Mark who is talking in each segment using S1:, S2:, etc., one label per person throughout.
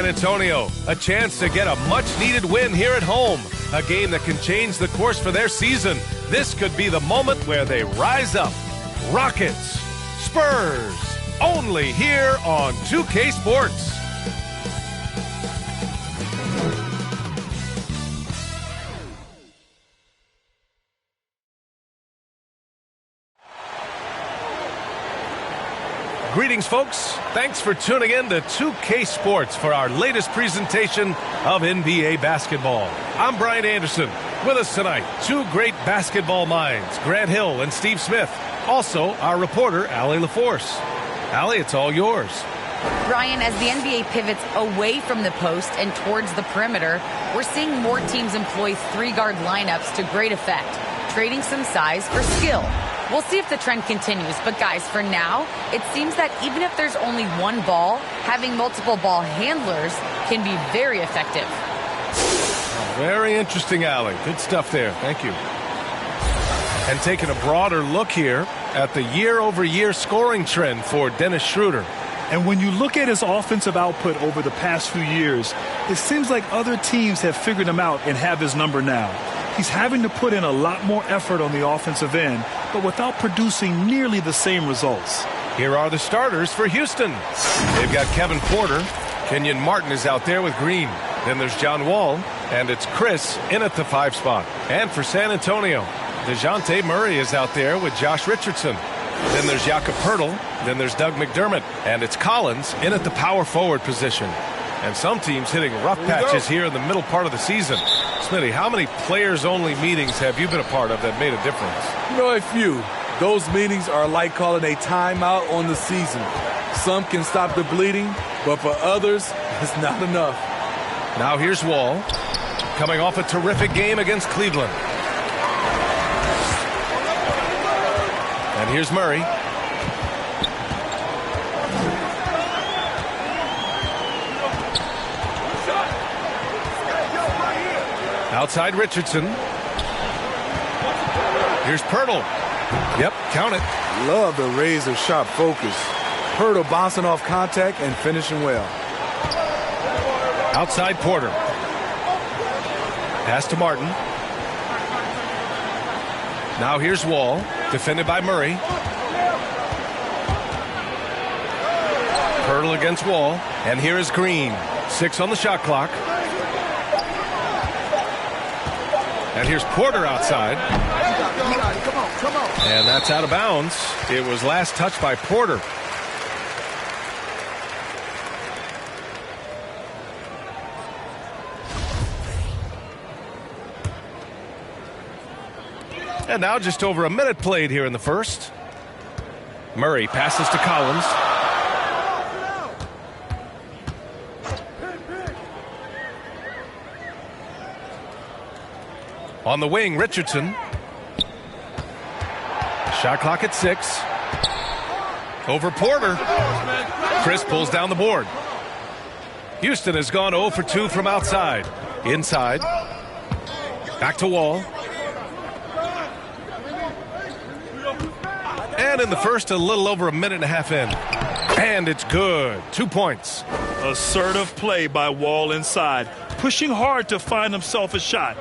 S1: Antonio, a chance to get a much-needed win here at home. A game that can change the course for their season. This could be the moment where they rise up. Rockets, Spurs, only here on 2K Sports. Greetings, folks. Thanks for tuning in to 2K Sports for our latest presentation of NBA basketball. I'm Brian Anderson. With us tonight, two great basketball minds, Grant Hill and Steve Smith. Also, our reporter, Allie LaForce. Allie, it's all yours.
S2: Brian, as the NBA pivots away from the post and towards the perimeter, we're seeing more teams employ three-guard lineups to great effect, trading some size for skill. We'll see if the trend continues, but guys, for now, it seems that even if there's only one ball, having multiple ball handlers can be very effective.
S1: Very interesting, Allie. Good stuff there. Thank you. And taking a broader look here at the year-over-year scoring trend for Dennis Schroeder.
S3: And when you look at his offensive output over the past few years, it seems like other teams have figured him out and have his number now. He's having to put in a lot more effort on the offensive end, but without producing nearly the same results.
S1: Here are the starters for Houston. They've got Kevin Porter. Kenyon Martin is out there with Green. Then there's John Wall, and it's Chris in at the 5 spot. And for San Antonio, DeJounte Murray is out there with Josh Richardson. Then there's Jakob Poeltl. Then there's Doug McDermott. And it's Collins in at the power forward position. And some teams hitting rough patches here in the middle part of the season. Smitty, how many players-only meetings have you been a part of that made a difference?
S4: You know, a few. Those meetings are like calling a timeout on the season. Some can stop the bleeding, but for others, it's not enough.
S1: Now here's Wall, coming off a terrific game against Cleveland. And here's Murray. Outside Richardson. Here's Poeltl. Yep, count it.
S4: Love the razor-sharp focus. Poeltl bouncing off contact and finishing well.
S1: Outside Porter. Pass to Martin. Now here's Wall, defended by Murray. Poeltl against Wall. And here is Green. 6 on the shot clock. And here's Porter outside. And that's out of bounds. It was last touched by Porter. And now just over a minute played here in the first. Murray passes to Collins. On the wing, Richardson. Shot clock at 6. Over Porter. Chris pulls down the board. Houston has gone 0 for 2 from outside. Inside. Back to Wall. And in the first, a little over a minute and a half in. And it's good. 2 points.
S3: Assertive play by Wall inside, pushing hard to find himself a shot.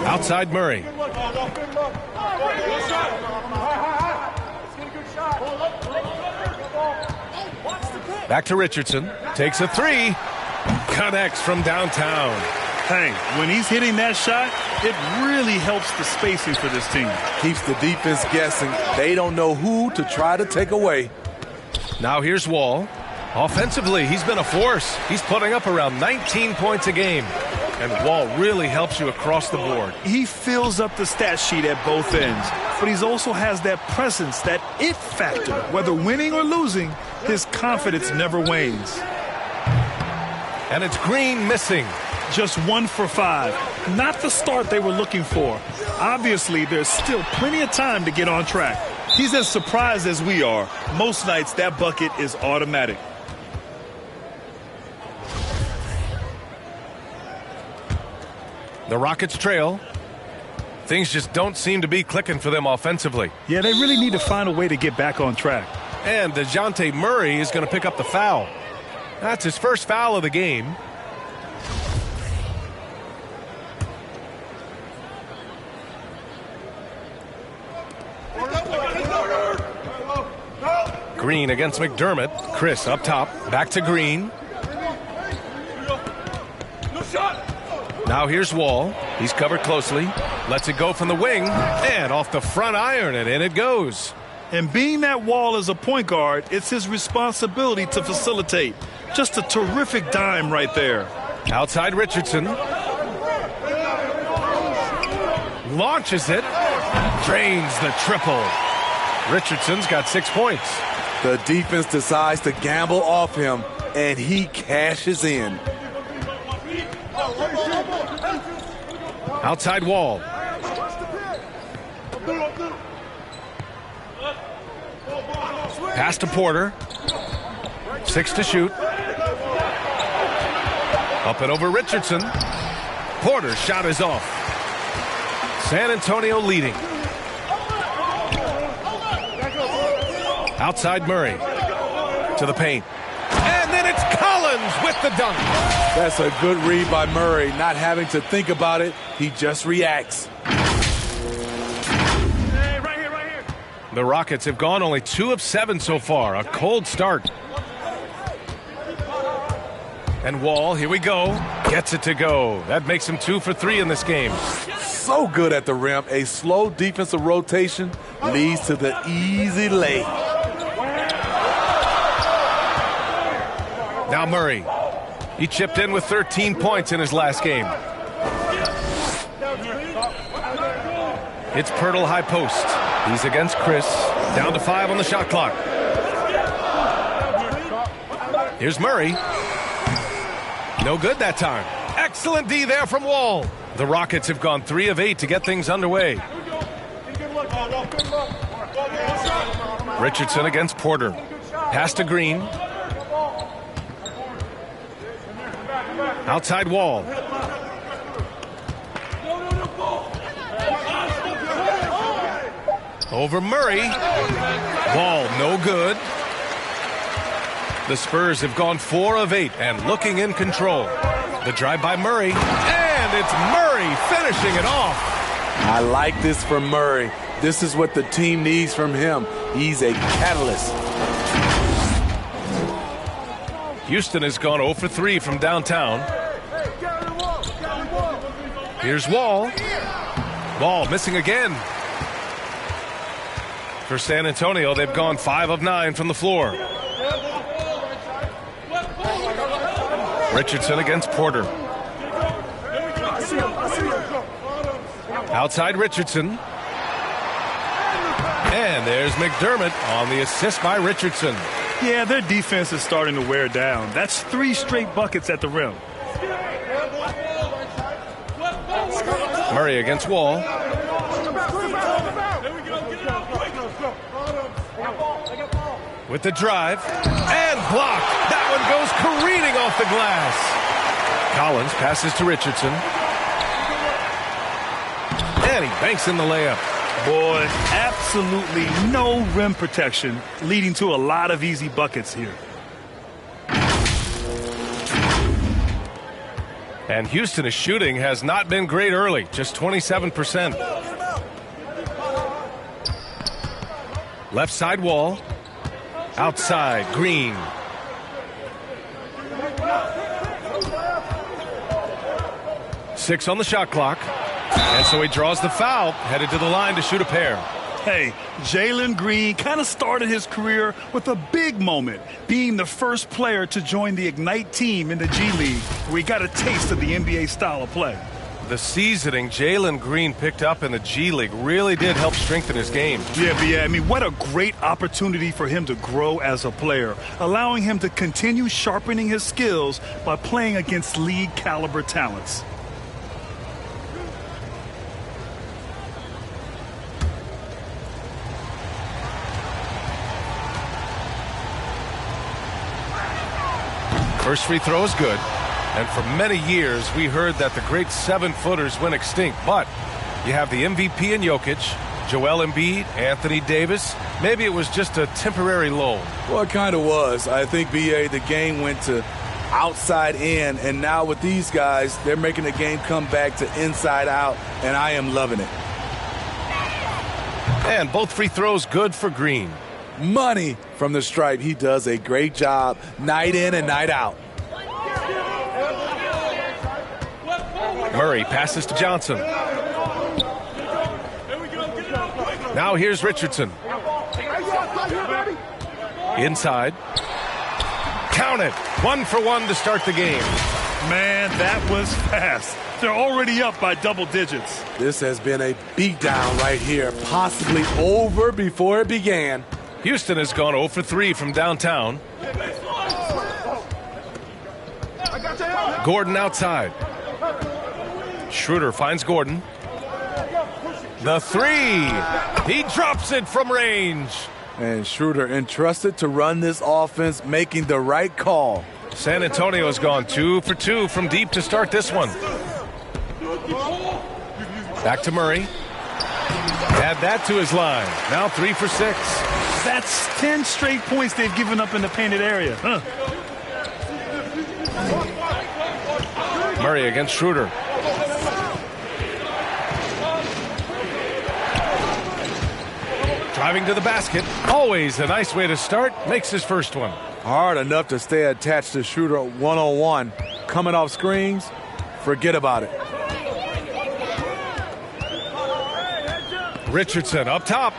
S1: Outside Murray. Back to Richardson. Takes a 3. Connects from downtown.
S3: Hey, when he's hitting that shot, it really helps the spacing for this team.
S4: Keeps the defense guessing. They don't know who to try to take away.
S1: Now here's Wall. Offensively, he's been a force. He's putting up around 19 points a game. And Wall really helps you across the board.
S3: He fills up the stat sheet at both ends, but he also has that presence, that it factor. Whether winning or losing, his confidence never wanes.
S1: And it's Green missing.
S3: Just 1 for 5. Not the start they were looking for. Obviously, there's still plenty of time to get on track. He's as surprised as we are. Most nights, that bucket is automatic.
S1: The Rockets trail. Things just don't seem to be clicking for them offensively.
S3: Yeah, they really need to find a way to get back on track.
S1: And DeJounte Murray is going to pick up the foul. That's his first foul of the game. Green against McDermott. Chris up top. Back to Green. Now here's Wall. He's covered closely. Lets it go from the wing. And off the front iron, and in it goes.
S3: And being that Wall is a point guard, it's his responsibility to facilitate. Just a terrific dime right there.
S1: Outside Richardson. Launches it. Drains the triple. Richardson's got 6 points.
S4: The defense decides to gamble off him, and he cashes in.
S1: Outside Wall. Pass to Porter. 6 to shoot. Up and over Richardson. Porter's shot is off. San Antonio leading. Outside Murray. To the paint. And then it's Collins with the dunk.
S4: That's a good read by Murray. Not having to think about it, he just reacts.
S1: The Rockets have gone only 2 of 7 so far. A cold start. And Wall, here we go. Gets it to go. That makes him 2 for 3 in this game.
S4: So good at the rim. A slow defensive rotation leads to the easy lay.
S1: Now Murray. He chipped in with 13 points in his last game. It's Pirtle high post. He's against Chris. Down to 5 on the shot clock. Here's Murray. No good that time. Excellent D there from Wall. The Rockets have gone 3 of 8 to get things underway. Richardson against Porter. Pass to Green. Outside Wall. Over Murray. Wall no good. The Spurs have gone 4 of 8 and looking in control. The drive by Murray. And it's Murray finishing it off.
S4: I like this from Murray. This is what the team needs from him. He's a catalyst.
S1: Houston has gone 0 for 3 from downtown. Here's Wall. Wall missing again. For San Antonio, they've gone 5 of 9 from the floor. Richardson against Porter. Outside Richardson. And there's McDermott on the assist by Richardson.
S3: Yeah, their defense is starting to wear down. That's 3 straight buckets at the rim.
S1: Murray against Wall. With the drive. And blocked. That one goes careening off the glass. Collins passes to Richardson. And he banks in the layup.
S3: Boy, absolutely no rim protection, leading to a lot of easy buckets here.
S1: And Houston's shooting has not been great early, just 27%. Left side Wall. Outside Green. Six on the shot clock. And so he draws the foul, headed to the line to shoot a pair.
S3: Hey, Jalen Green kind of started his career with a big moment, being the first player to join the Ignite team in the G League, where he got a taste of the NBA style of play.
S1: The seasoning Jalen Green picked up in the G League really did help strengthen his game.
S3: Yeah, I mean, what a great opportunity for him to grow as a player, allowing him to continue sharpening his skills by playing against league caliber talents.
S1: First free throw is good. And for many years, we heard that the great 7-footers went extinct. But you have the MVP in Jokic, Joel Embiid, Anthony Davis. Maybe it was just a temporary lull.
S4: Well, it kind of was. I think, B.A., the game went to outside in, and now with these guys, they're making the game come back to inside out, and I am loving it.
S1: And both free throws good for Green.
S4: Money from the stripe. He does a great job night in and night out.
S1: Murray passes to Johnson. Now here's Richardson. Inside. Count it. 1 for 1 to start the game.
S3: Man, that was fast. They're already up by double digits.
S4: This has been a beatdown right here, possibly over before it began.
S1: Houston has gone 0 for 3 from downtown. Gordon outside. Schroeder finds Gordon. The three. He drops it from range.
S4: And Schroeder entrusted to run this offense, making the right call.
S1: San Antonio has gone 2 for 2 from deep to start this one. Back to Murray. Add that to his line. Now 3 for 6.
S3: That's 10 straight points they've given up in the painted area.
S1: Murray against Schroeder. Driving to the basket. Always a nice way to start. Makes his first one.
S4: Hard enough to stay attached to Schroeder one-on-one. Coming off screens, forget about it.
S1: Richardson up top.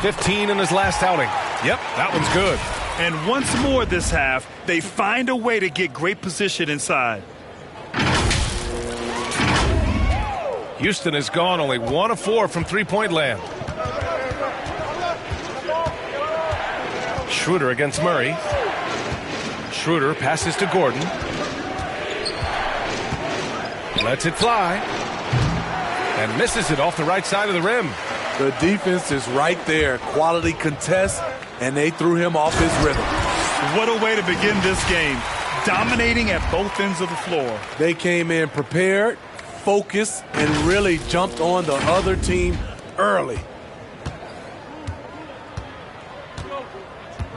S1: 15 in his last outing. Yep, that one's good.
S3: And once more this half, they find a way to get great position inside.
S1: Houston has gone only 1 of 4 from three-point land. Schroeder against Murray. Schroeder passes to Gordon. Lets it fly. And misses it off the right side of the rim.
S4: The defense is right there. Quality contest, and they threw him off his rhythm.
S3: What a way to begin this game. Dominating at both ends of the floor.
S4: They came in prepared, focused, and really jumped on the other team early.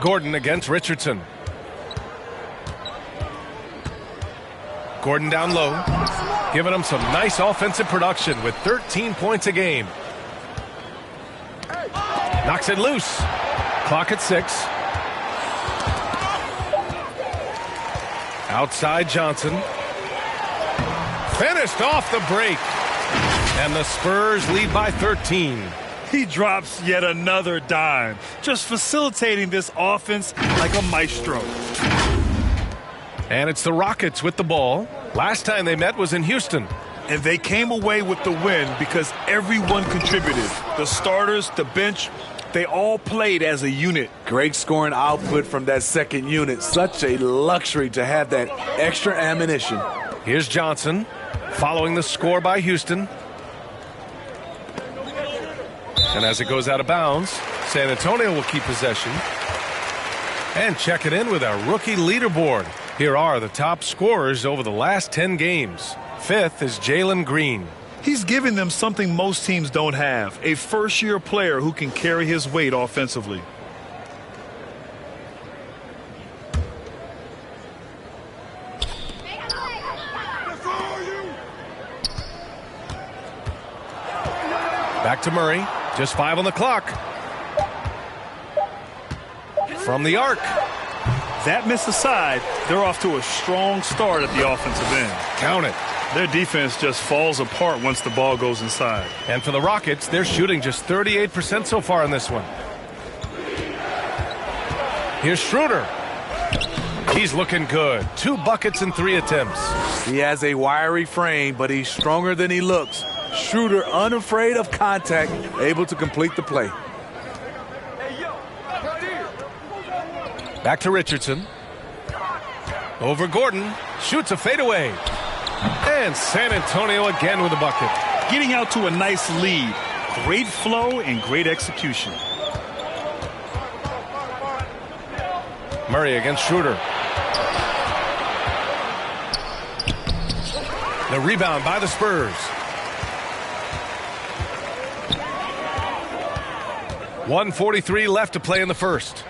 S1: Gordon against Richardson. Gordon down low, giving them some nice offensive production with 13 points a game. Knocks it loose. Clock at 6. Outside Johnson. Finished off the break. And the Spurs lead by 13.
S3: He drops yet another dime, just facilitating this offense like a maestro.
S1: And it's the Rockets with the ball. Last time they met was in Houston.
S3: And they came away with the win because everyone contributed. The starters, the bench, they all played as a unit.
S4: Great scoring output from that second unit. Such a luxury to have that extra ammunition.
S1: Here's Johnson following the score by Houston. And as it goes out of bounds, San Antonio will keep possession. And check it in with our rookie leaderboard. Here are the top scorers over the last 10 games. 5th is Jalen Green.
S3: He's giving them something most teams don't have, a first-year player who can carry his weight offensively.
S1: Back to Murray. Just 5 on the clock. From the arc.
S3: That miss aside, they're off to a strong start at the offensive end.
S1: Count it.
S3: Their defense just falls apart once the ball goes inside.
S1: And for the Rockets, they're shooting just 38% so far in this one. Here's Schroeder. He's looking good. 2 buckets in 3 attempts.
S4: He has a wiry frame, but he's stronger than he looks. Schroeder, unafraid of contact, able to complete the play.
S1: Back to Richardson. Over Gordon. Shoots a fadeaway. And San Antonio again with a bucket.
S3: Getting out to a nice lead. Great flow and great execution.
S1: Murray against Schroeder. The rebound by the Spurs. 1:43 left to play in the first.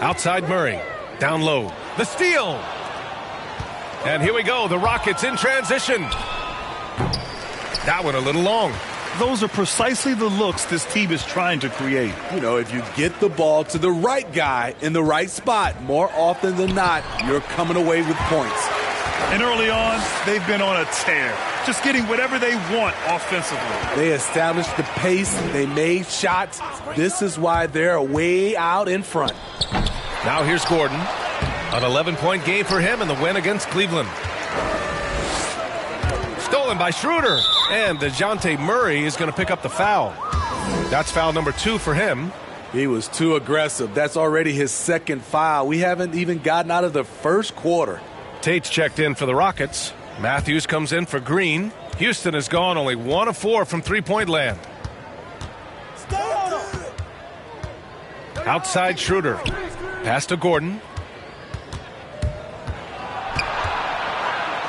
S1: Outside Murray. Down low. The steal. And here we go. The Rockets in transition. That one a little long.
S3: Those are precisely the looks this team is trying to create.
S4: You know, if you get the ball to the right guy in the right spot, more often than not, you're coming away with points.
S3: And early on, they've been on a tear, just getting whatever they want offensively.
S4: They established the pace. They made shots. This is why they're way out in front.
S1: Now here's Gordon. An 11-point game for him in the win against Cleveland. Stolen by Schroeder. And DeJounte Murray is going to pick up the foul. That's foul number 2 for him.
S4: He was too aggressive. That's already his second foul. We haven't even gotten out of the first quarter.
S1: Tate's checked in for the Rockets. Matthews comes in for Green. Houston has gone only 1 of 4 from three-point land. Outside Schroeder. Pass to Gordon.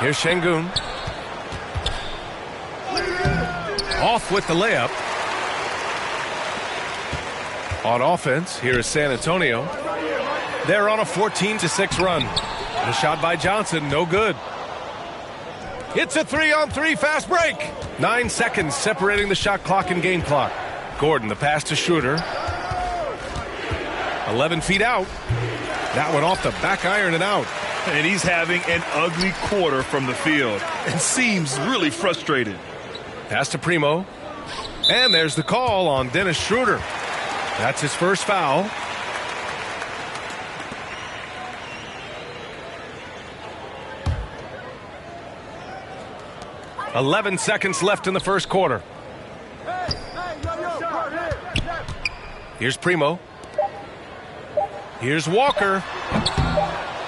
S1: Here's Şengün. Off with the layup. On offense, here is San Antonio. They're on a 14-6 run. The shot by Johnson, no good. It's a 3-on-3 fast break. 9 seconds separating the shot clock and game clock. Gordon, the pass to Schroeder. 11 feet out. That one off the back iron and out.
S3: And he's having an ugly quarter from the field and seems really frustrated.
S1: Pass to Primo. And there's the call on Dennis Schroeder. That's his first foul. "11 seconds left in the first quarter. Here's Primo. Here's Walker.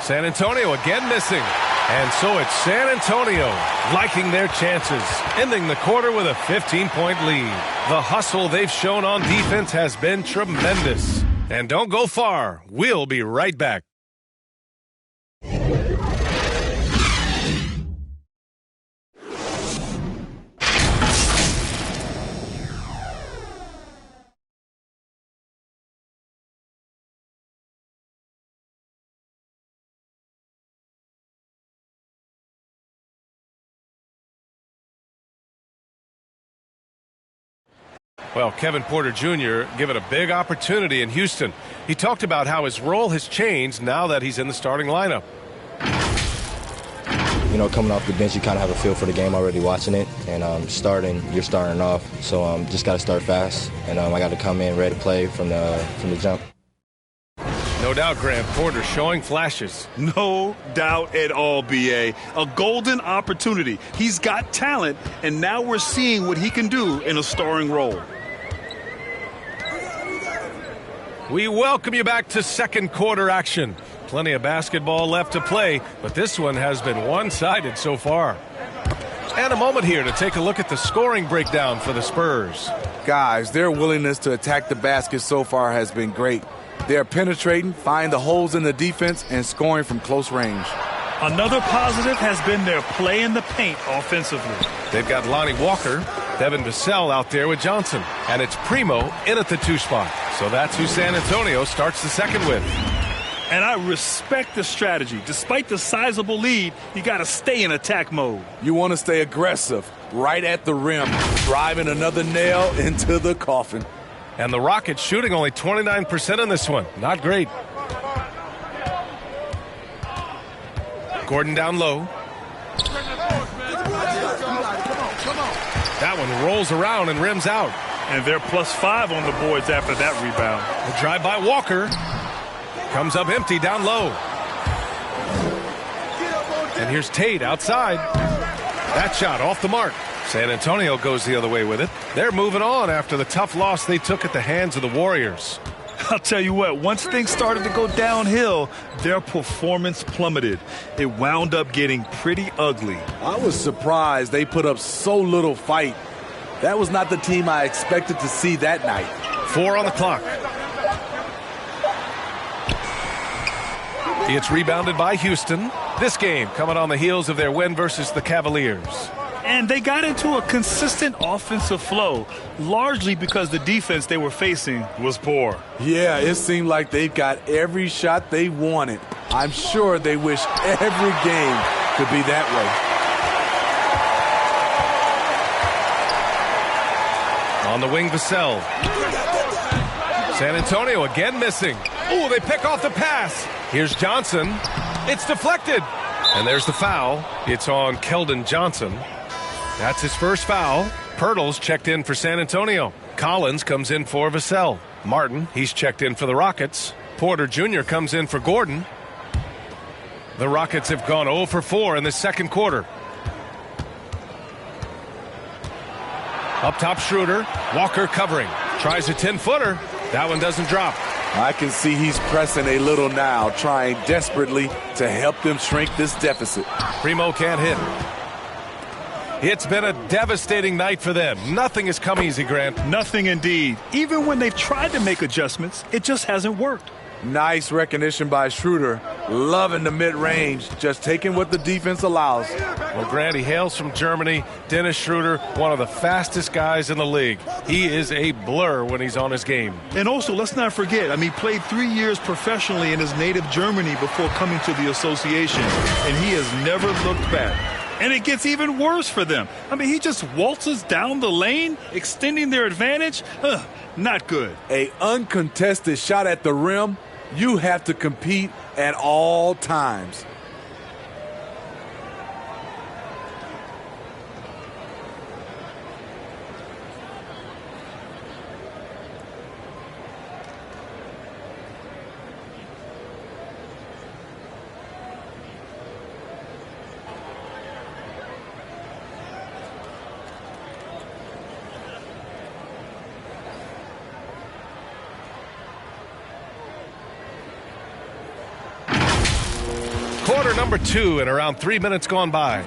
S1: San Antonio again missing. And so it's San Antonio liking their chances, ending the quarter with a 15-point lead. The hustle they've shown on defense has been tremendous. And don't go far. We'll be right back. Well, Kevin Porter Jr. given a big opportunity in Houston. He talked about how his role has changed now that he's in the starting lineup.
S5: You know, coming off the bench, you kind of have a feel for the game already watching it. And you're starting off. So just got to start fast. And I got to come in ready to play from the jump.
S1: No doubt, Grant, Porter showing flashes.
S3: No doubt at all, B.A. A golden opportunity. He's got talent, and now we're seeing what he can do in a starring role.
S1: We welcome you back to second quarter action. Plenty of basketball left to play, but this one has been one-sided so far. And a moment here to take a look at the scoring breakdown for the Spurs.
S4: Guys, their willingness to attack the basket so far has been great. They're penetrating, finding the holes in the defense, and scoring from close range.
S3: Another positive has been their play in the paint offensively.
S1: They've got Lonnie Walker, Devin Vassell out there with Johnson, and it's Primo in at the 2 spot. So that's who San Antonio starts the second with.
S3: And I respect the strategy. Despite the sizable lead, you got to stay in attack mode.
S4: You want to stay aggressive, right at the rim, driving another nail into the coffin.
S1: And the Rockets shooting only 29% in this one. Not great. Gordon down low. That one rolls around and rims out.
S3: And they're +5 on the boards after that rebound.
S1: The drive by Walker. Comes up empty down low. And here's Tate outside. That shot off the mark. San Antonio goes the other way with it. They're moving on after the tough loss they took at the hands of the Warriors.
S3: I'll tell you what, once things started to go downhill, their performance plummeted. It wound up getting pretty ugly.
S4: I was surprised they put up so little fight. That was not the team I expected to see that night.
S1: 4 on the clock. It's rebounded by Houston. This game coming on the heels of their win versus the Cavaliers.
S3: And they got into a consistent offensive flow, largely because the defense they were facing was poor.
S4: Yeah, it seemed like they've got every shot they wanted. I'm sure they wish every game could be that
S1: way. On the wing, Vassell. San Antonio again missing. Ooh, they pick off the pass. Here's Johnson. It's deflected. And there's the foul. It's on Keldon Johnson. That's his first foul. Pirtle's checked in for San Antonio. Collins comes in for Vassell. Martin, he's checked in for the Rockets. Porter Jr. comes in for Gordon. The Rockets have gone 0 for 4 in the second quarter. Up top, Schroeder. Walker covering. Tries a 10-footer. That one doesn't drop.
S4: I can see he's pressing a little now, trying desperately to help them shrink this deficit.
S1: Primo can't hit. It's been a devastating night for them. Nothing has come easy, Grant.
S3: Nothing indeed. Even when they've tried to make adjustments, it just hasn't worked.
S4: Nice recognition by Schroeder. Loving the mid-range, just taking what the defense allows.
S1: Well, Grant, he hails from Germany. Dennis Schroeder, one of the fastest guys in the league. He is a blur when he's on his game.
S3: And also, let's not forget, he played 3 years professionally in his native Germany before coming to the association, and he has never looked back. And it gets even worse for them. He just waltzes down the lane, extending their advantage. Not good.
S4: An uncontested shot at the rim. You have to compete at all times.
S1: Quarter number 2 and around 3 minutes gone by.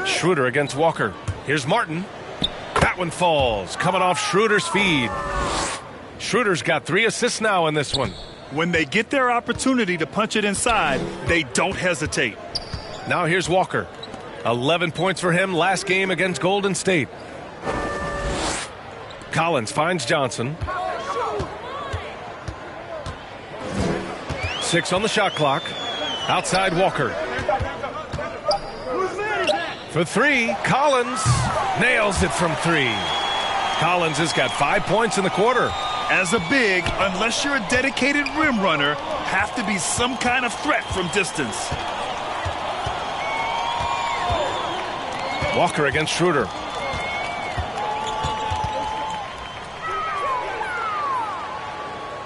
S1: Schroeder against Walker. Here's Martin. That one falls. Coming off Schroeder's feed. Schroeder's got 3 assists now in this one.
S3: When they get their opportunity to punch it inside, they don't hesitate.
S1: Now here's Walker. 11 points for him last game against Golden State. Collins finds Johnson. 6 on the shot clock. Outside Walker. For 3, Collins nails it from 3. Collins has got 5 points in the quarter.
S3: As a big, unless you're a dedicated rim runner, have to be some kind of threat from distance.
S1: Walker against Schroeder.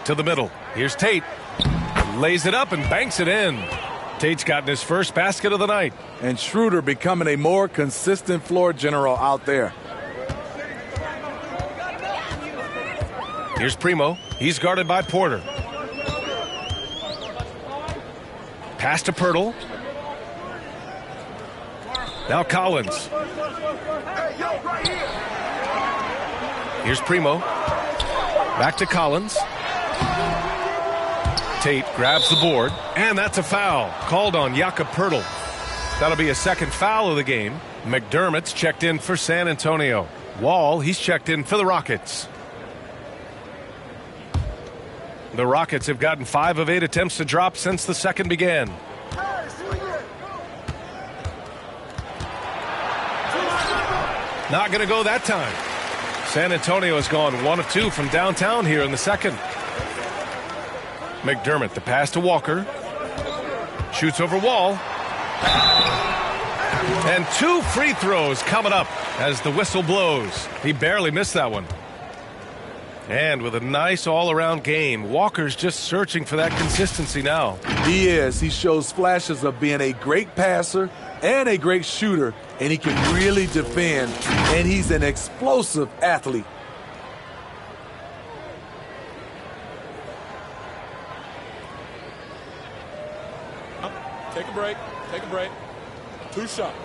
S1: To the middle. Here's Tate. Lays it up and banks it in. Tate's gotten his first basket of the night.
S4: And Schroeder becoming a more consistent floor general out there.
S1: Here's Primo. He's guarded by Porter. Pass to Pirtle. Now Collins. Here's Primo. Back to Collins. Tate grabs the board, and that's a foul called on Jakob Pirtle. That'll be a second foul of the game. McDermott's checked in for San Antonio. Wall, he's checked in for the Rockets. The Rockets have gotten 5 of 8 attempts to drop since the second began. Not going to go that time. San Antonio has gone 1 of 2 from downtown here in the second. McDermott, the pass to Walker. Shoots over Wall. And 2 free throws coming up as the whistle blows. He barely missed that one. And with a nice all-around game, Walker's just searching for that consistency now.
S4: He is. He shows flashes of being a great passer and a great shooter, and he can really defend, and he's an explosive athlete.
S6: Take a break. Take a break. 2 shots.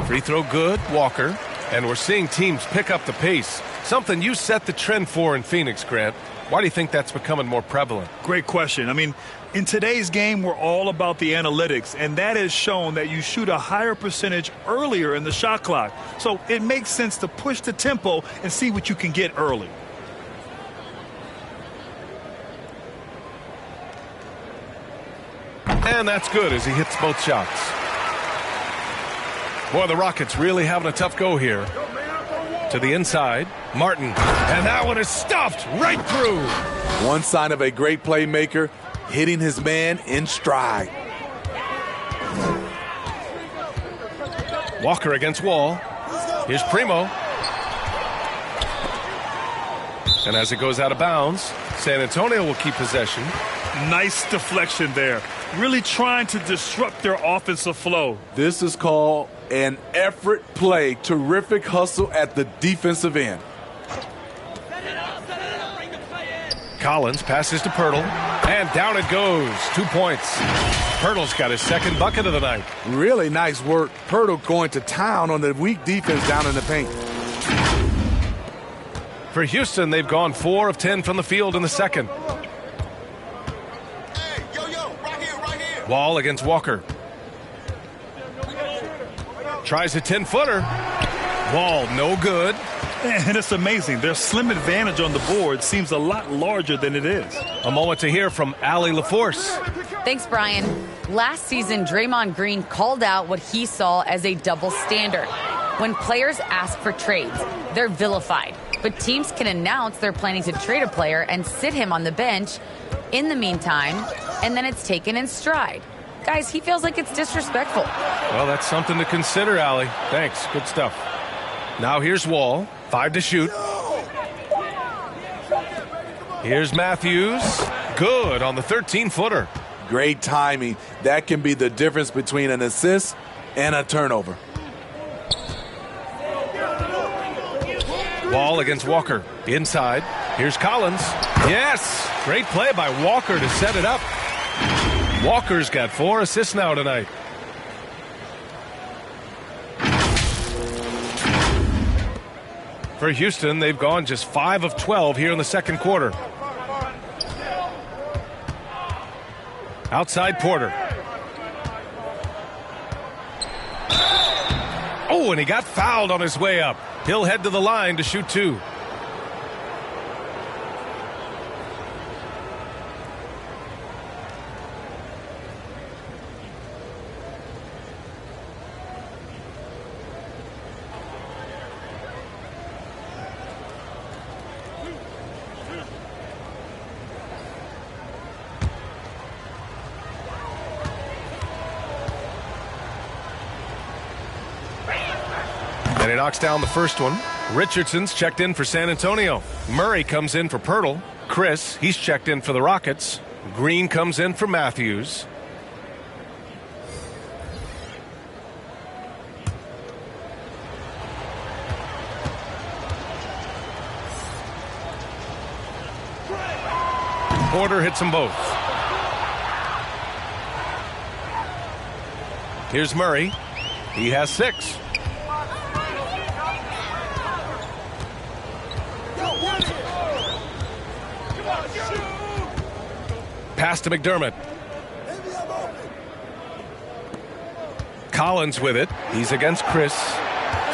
S1: Free throw good. Walker. And we're seeing teams pick up the pace, something you set the trend for in Phoenix, Grant. Why do you think that's becoming more prevalent?
S3: Great question. I mean, in today's game, we're all about the analytics, and that has shown that you shoot a higher percentage earlier in the shot clock. So it makes sense to push the tempo and see what you can get early.
S1: And that's good as he hits both shots. Boy, the Rockets really having a tough go here. To the inside, Martin. And that one is stuffed right through.
S4: One sign of a great playmaker, hitting his man in stride.
S1: Walker against Wall. Here's Primo. And as it goes out of bounds, San Antonio will keep possession.
S3: Nice deflection there. Really trying to disrupt their offensive flow.
S4: This is called an effort play. Terrific hustle at the defensive end.
S1: Collins passes to Pirtle, and down it goes. 2 points. Pirtle's got his second bucket of the night.
S4: Really nice work. Pirtle going to town on the weak defense down in the paint.
S1: For Houston, they've gone 4 of 10 from the field in the second. Wall against Walker. Tries a 10-footer. Wall, no good.
S3: And it's amazing. Their slim advantage on the board seems a lot larger than it is.
S1: A moment to hear from Allie LaForce.
S2: Thanks, Brian. Last season, Draymond Green called out what he saw as a double standard. When players ask for trades, they're vilified. But teams can announce they're planning to trade a player and sit him on the bench in the meantime, and then it's taken in stride. Guys, he feels like it's disrespectful.
S1: Well, that's something to consider, Allie. Thanks. Good stuff. Now here's Wall. 5 to shoot. Here's Matthews. Good on the 13-footer.
S4: Great timing. That can be the difference between an assist and a turnover.
S1: Wall against Walker. Inside. Here's Collins. Yes! Great play by Walker to set it up. Walker's got 4 assists now tonight. For Houston, they've gone just 5 of 12 here in the second quarter. Outside Porter. Oh, and he got fouled on his way up. He'll head to the line to shoot 2. And he knocks down the first one. Richardson's checked in for San Antonio. Murray comes in for Pirtle. Chris, he's checked in for the Rockets. Green comes in for Matthews. Porter hits them both. Here's Murray. He has 6. Pass to McDermott. Collins with it. He's against Chris.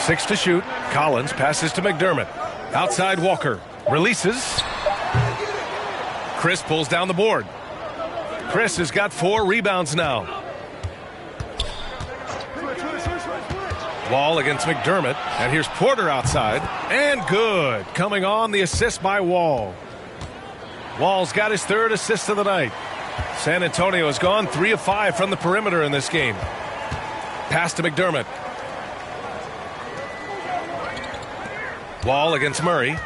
S1: 6 to shoot. Collins passes to McDermott. Outside Walker. Releases. Chris pulls down the board. Chris has got 4 rebounds now. Wall against McDermott. And here's Porter outside. And good. Coming on the assist by Wall. Wall's got his 3rd assist of the night. San Antonio has gone 3 of 5 from the perimeter in this game. Pass to McDermott. Wall against Murray.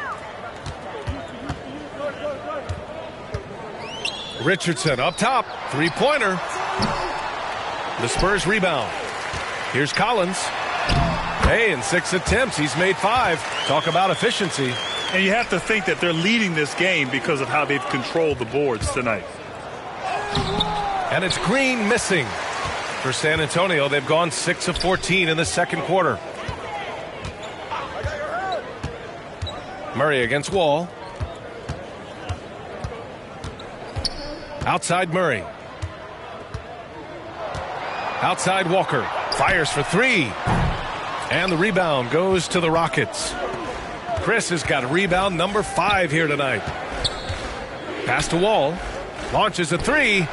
S1: Richardson up top. 3-pointer. The Spurs rebound. Here's Collins. Hey, in 6 attempts, he's made 5. Talk about efficiency.
S3: And you have to think that they're leading this game because of how they've controlled the boards tonight.
S1: And it's Green missing. For San Antonio, they've gone 6 of 14 in the second quarter. Murray against Wall. Outside Murray. Outside Walker. Fires for three. And the rebound goes to the Rockets. Chris has got rebound number 5 here tonight. Pass to Wall. Launches a three.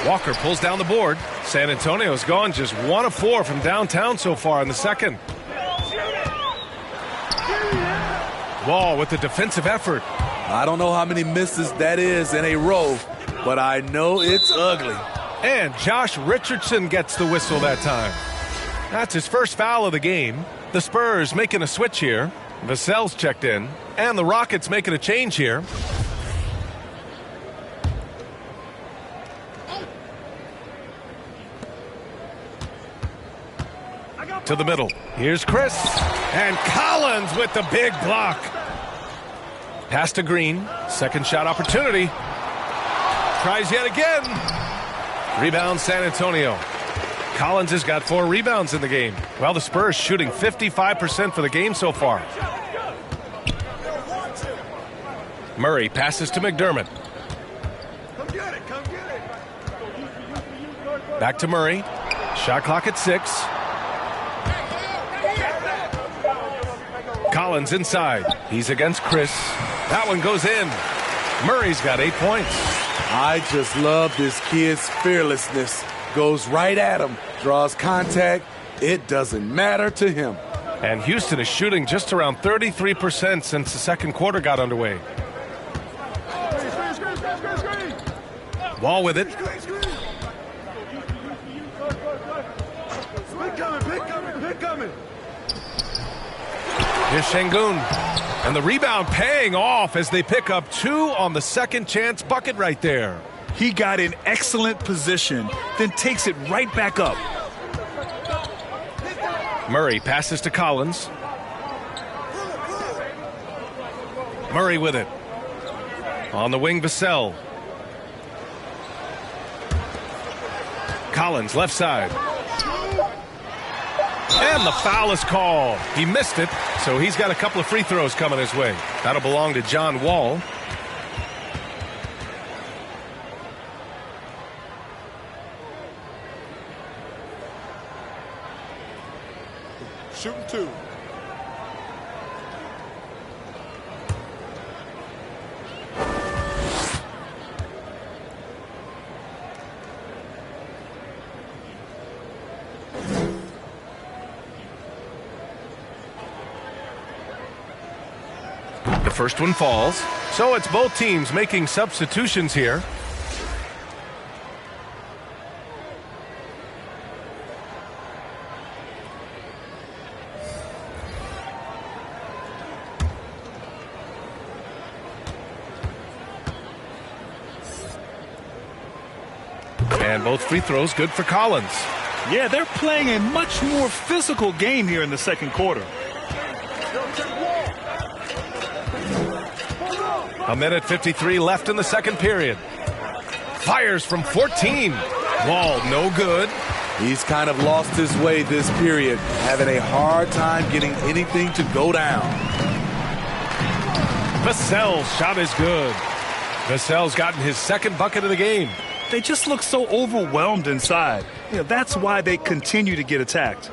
S1: Walker pulls down the board. San Antonio's gone just 1 of 4 from downtown so far in the second. Wall with the defensive effort.
S4: I don't know how many misses that is in a row, but I know it's ugly.
S1: And Josh Richardson gets the whistle that time. That's his first foul of the game. The Spurs making a switch here. Vassell's checked in. And the Rockets making a change here. To the middle. Here's Chris. And Collins with the big block. Pass to Green. Second shot opportunity. Tries yet again. Rebound San Antonio. Collins has got 4 rebounds in the game. Well, the Spurs shooting 55% for the game so far. Murray passes to McDermott. Back to Murray. Shot clock at 6. Collins inside. He's against Chris. That one goes in. Murray's got 8 points.
S4: I just love this kid's fearlessness. Goes right at him. Draws contact. It doesn't matter to him.
S1: And Houston is shooting just around 33% since the second quarter got underway. Wall with it. Here's Şengün. And the rebound paying off as they pick up 2 on the second chance bucket right there.
S3: He got in excellent position, then takes it right back up.
S1: Murray passes to Collins. Murray with it. On the wing, Vassell. Collins left side. And the foul is called. He missed it, so he's got a couple of free throws coming his way. That'll belong to John Wall.
S6: Shooting 2.
S1: The first one falls. So it's both teams making substitutions here. And both free throws good for Collins.
S3: Yeah, they're playing a much more physical game here in the second quarter.
S1: A minute 53 left in the second period. Fires from 14. Wall no good.
S4: He's kind of lost his way this period, having a hard time getting anything to go down.
S1: Vassell's shot is good. Vassell's gotten his second bucket of the game.
S3: They just look so overwhelmed inside. You know, that's why they continue to get attacked.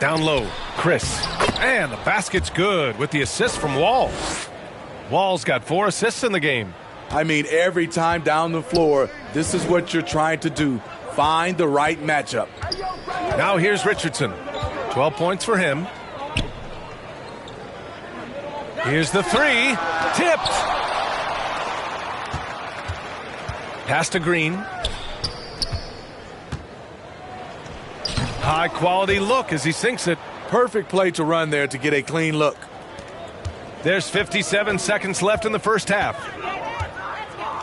S1: Down low, Chris. And the basket's good with the assist from Wall. Wall's got 4 assists in the game.
S4: I mean, every time down the floor, this is what you're trying to do. Find the right matchup.
S1: Now here's Richardson. 12 points for him. Here's the 3. Tipped. Pass to Green. High quality look as he sinks it.
S4: Perfect play to run there to get a clean look.
S1: There's 57 seconds left in the first half.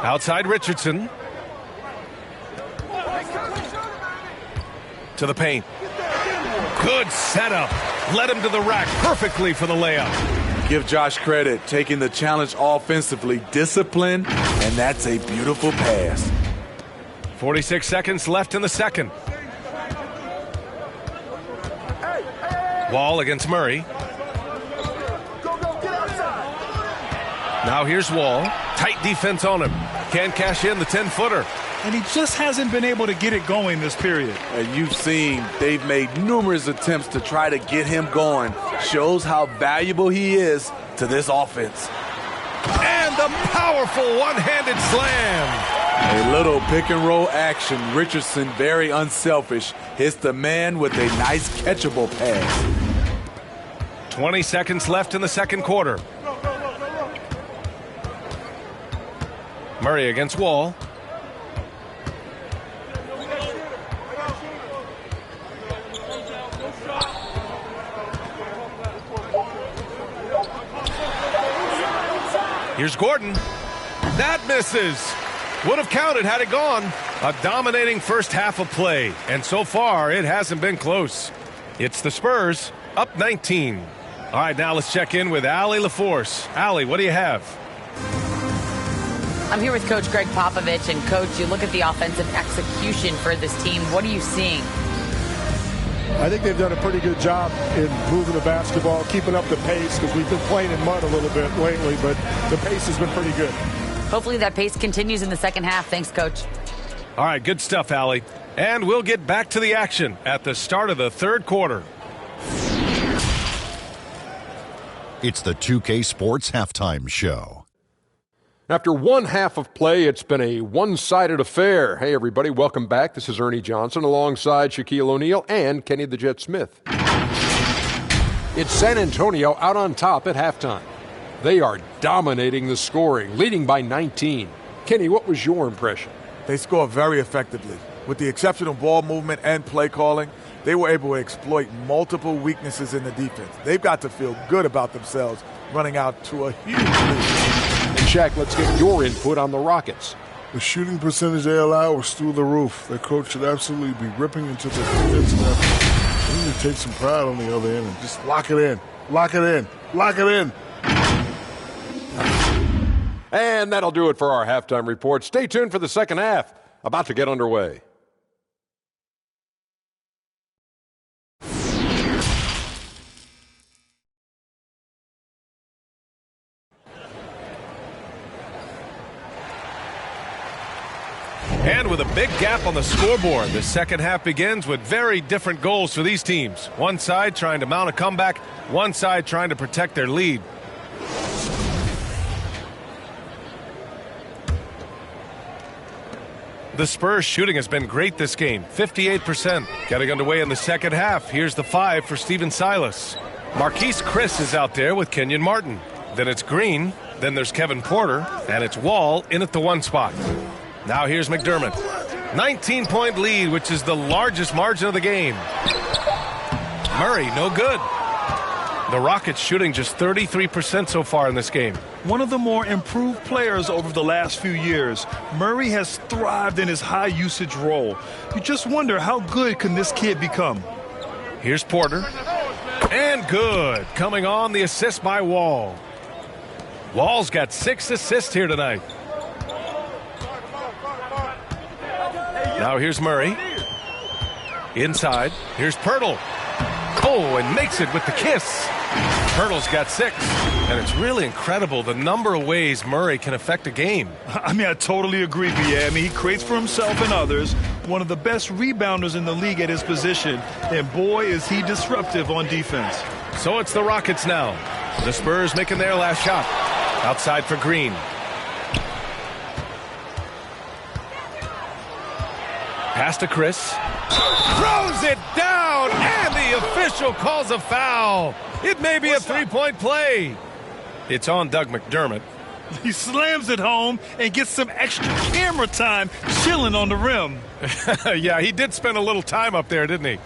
S1: Outside Richardson. To the paint. Good setup. Led him to the rack perfectly for the layup.
S4: Give Josh credit, taking the challenge offensively, discipline, and that's a beautiful pass.
S1: 46 seconds left in the second. Wall against Murray. Now here's Wall. Tight defense on him. Can't cash in the 10-footer.
S3: And he just hasn't been able to get it going this period.
S4: And you've seen they've made numerous attempts to try to get him going. Shows how valuable he is to this offense.
S1: And the powerful one-handed slam.
S4: A little pick and roll action. Richardson, very unselfish, hits the man with a nice catchable pass.
S1: 20 seconds left in the second quarter. Murray against Wall. Here's Gordon. That misses. Would have counted had it gone. A dominating first half of play. And so far, it hasn't been close. It's the Spurs up 19. All right, now let's check in with Allie LaForce. Allie, what do you have?
S2: I'm here with Coach Greg Popovich. And, Coach, you look at the offensive execution for this team. What are you seeing?
S7: I think they've done a pretty good job in moving the basketball, keeping up the pace, because we've been playing in mud a little bit lately, but the pace has been pretty good.
S2: Hopefully that pace continues in the second half. Thanks, Coach.
S1: All right, good stuff, Allie. And we'll get back to the action at the start of the third quarter.
S8: It's the 2K Sports Halftime Show.
S9: After one half of play, it's been a one-sided affair. Hey, everybody, welcome back. This is Ernie Johnson alongside Shaquille O'Neal and Kenny the Jet Smith. It's San Antonio out on top at halftime. They are dominating the scoring, leading by 19. Kenny, what was your impression?
S6: They score very effectively. With the exceptional ball movement and play calling, they were able to exploit multiple weaknesses in the defense. They've got to feel good about themselves running out to a huge lead.
S9: And Shaq, let's get your input on the Rockets.
S10: The shooting percentage they allow was through the roof. Their coach should absolutely be ripping into the defensive effort. They need to take some pride on the other end and just lock it in. Lock it in. Lock it in.
S9: And that'll do it for our halftime report. Stay tuned for the second half. About to get underway.
S1: And with a big gap on the scoreboard, the second half begins with very different goals for these teams. One side trying to mount a comeback, one side trying to protect their lead. The Spurs shooting has been great this game, 58%. Getting underway in the second half, here's the 5 for Steven Silas. Marquise Chris is out there with Kenyon Martin. Then it's Green, then there's Kevin Porter, and it's Wall in at the 1 spot. Now here's McDermott. 19-point lead, which is the largest margin of the game. Murray, no good. The Rockets shooting just 33% so far in this game.
S3: One of the more improved players over the last few years, Murray has thrived in his high-usage role. You just wonder how good can this kid become.
S1: Here's Porter. And good. Coming on, the assist by Wall. Wall's got 6 assists here tonight. Now here's Murray. Inside. Here's Pirtle. Oh, and makes it with the kiss. Pirtle's got 6. And it's really incredible the number of ways Murray can affect a game.
S3: I mean, I totally agree, B.A. I mean, he creates for himself and others. One of the best rebounders in the league at his position. And boy, is he disruptive on defense.
S1: So it's the Rockets now. The Spurs making their last shot. Outside for Green. Pass to Chris. Throws it down, and the official calls a foul. It may be a three-point play. It's on Doug McDermott.
S3: He slams it home and gets some extra camera time chilling on the rim.
S1: Yeah, he did spend a little time up there, didn't he?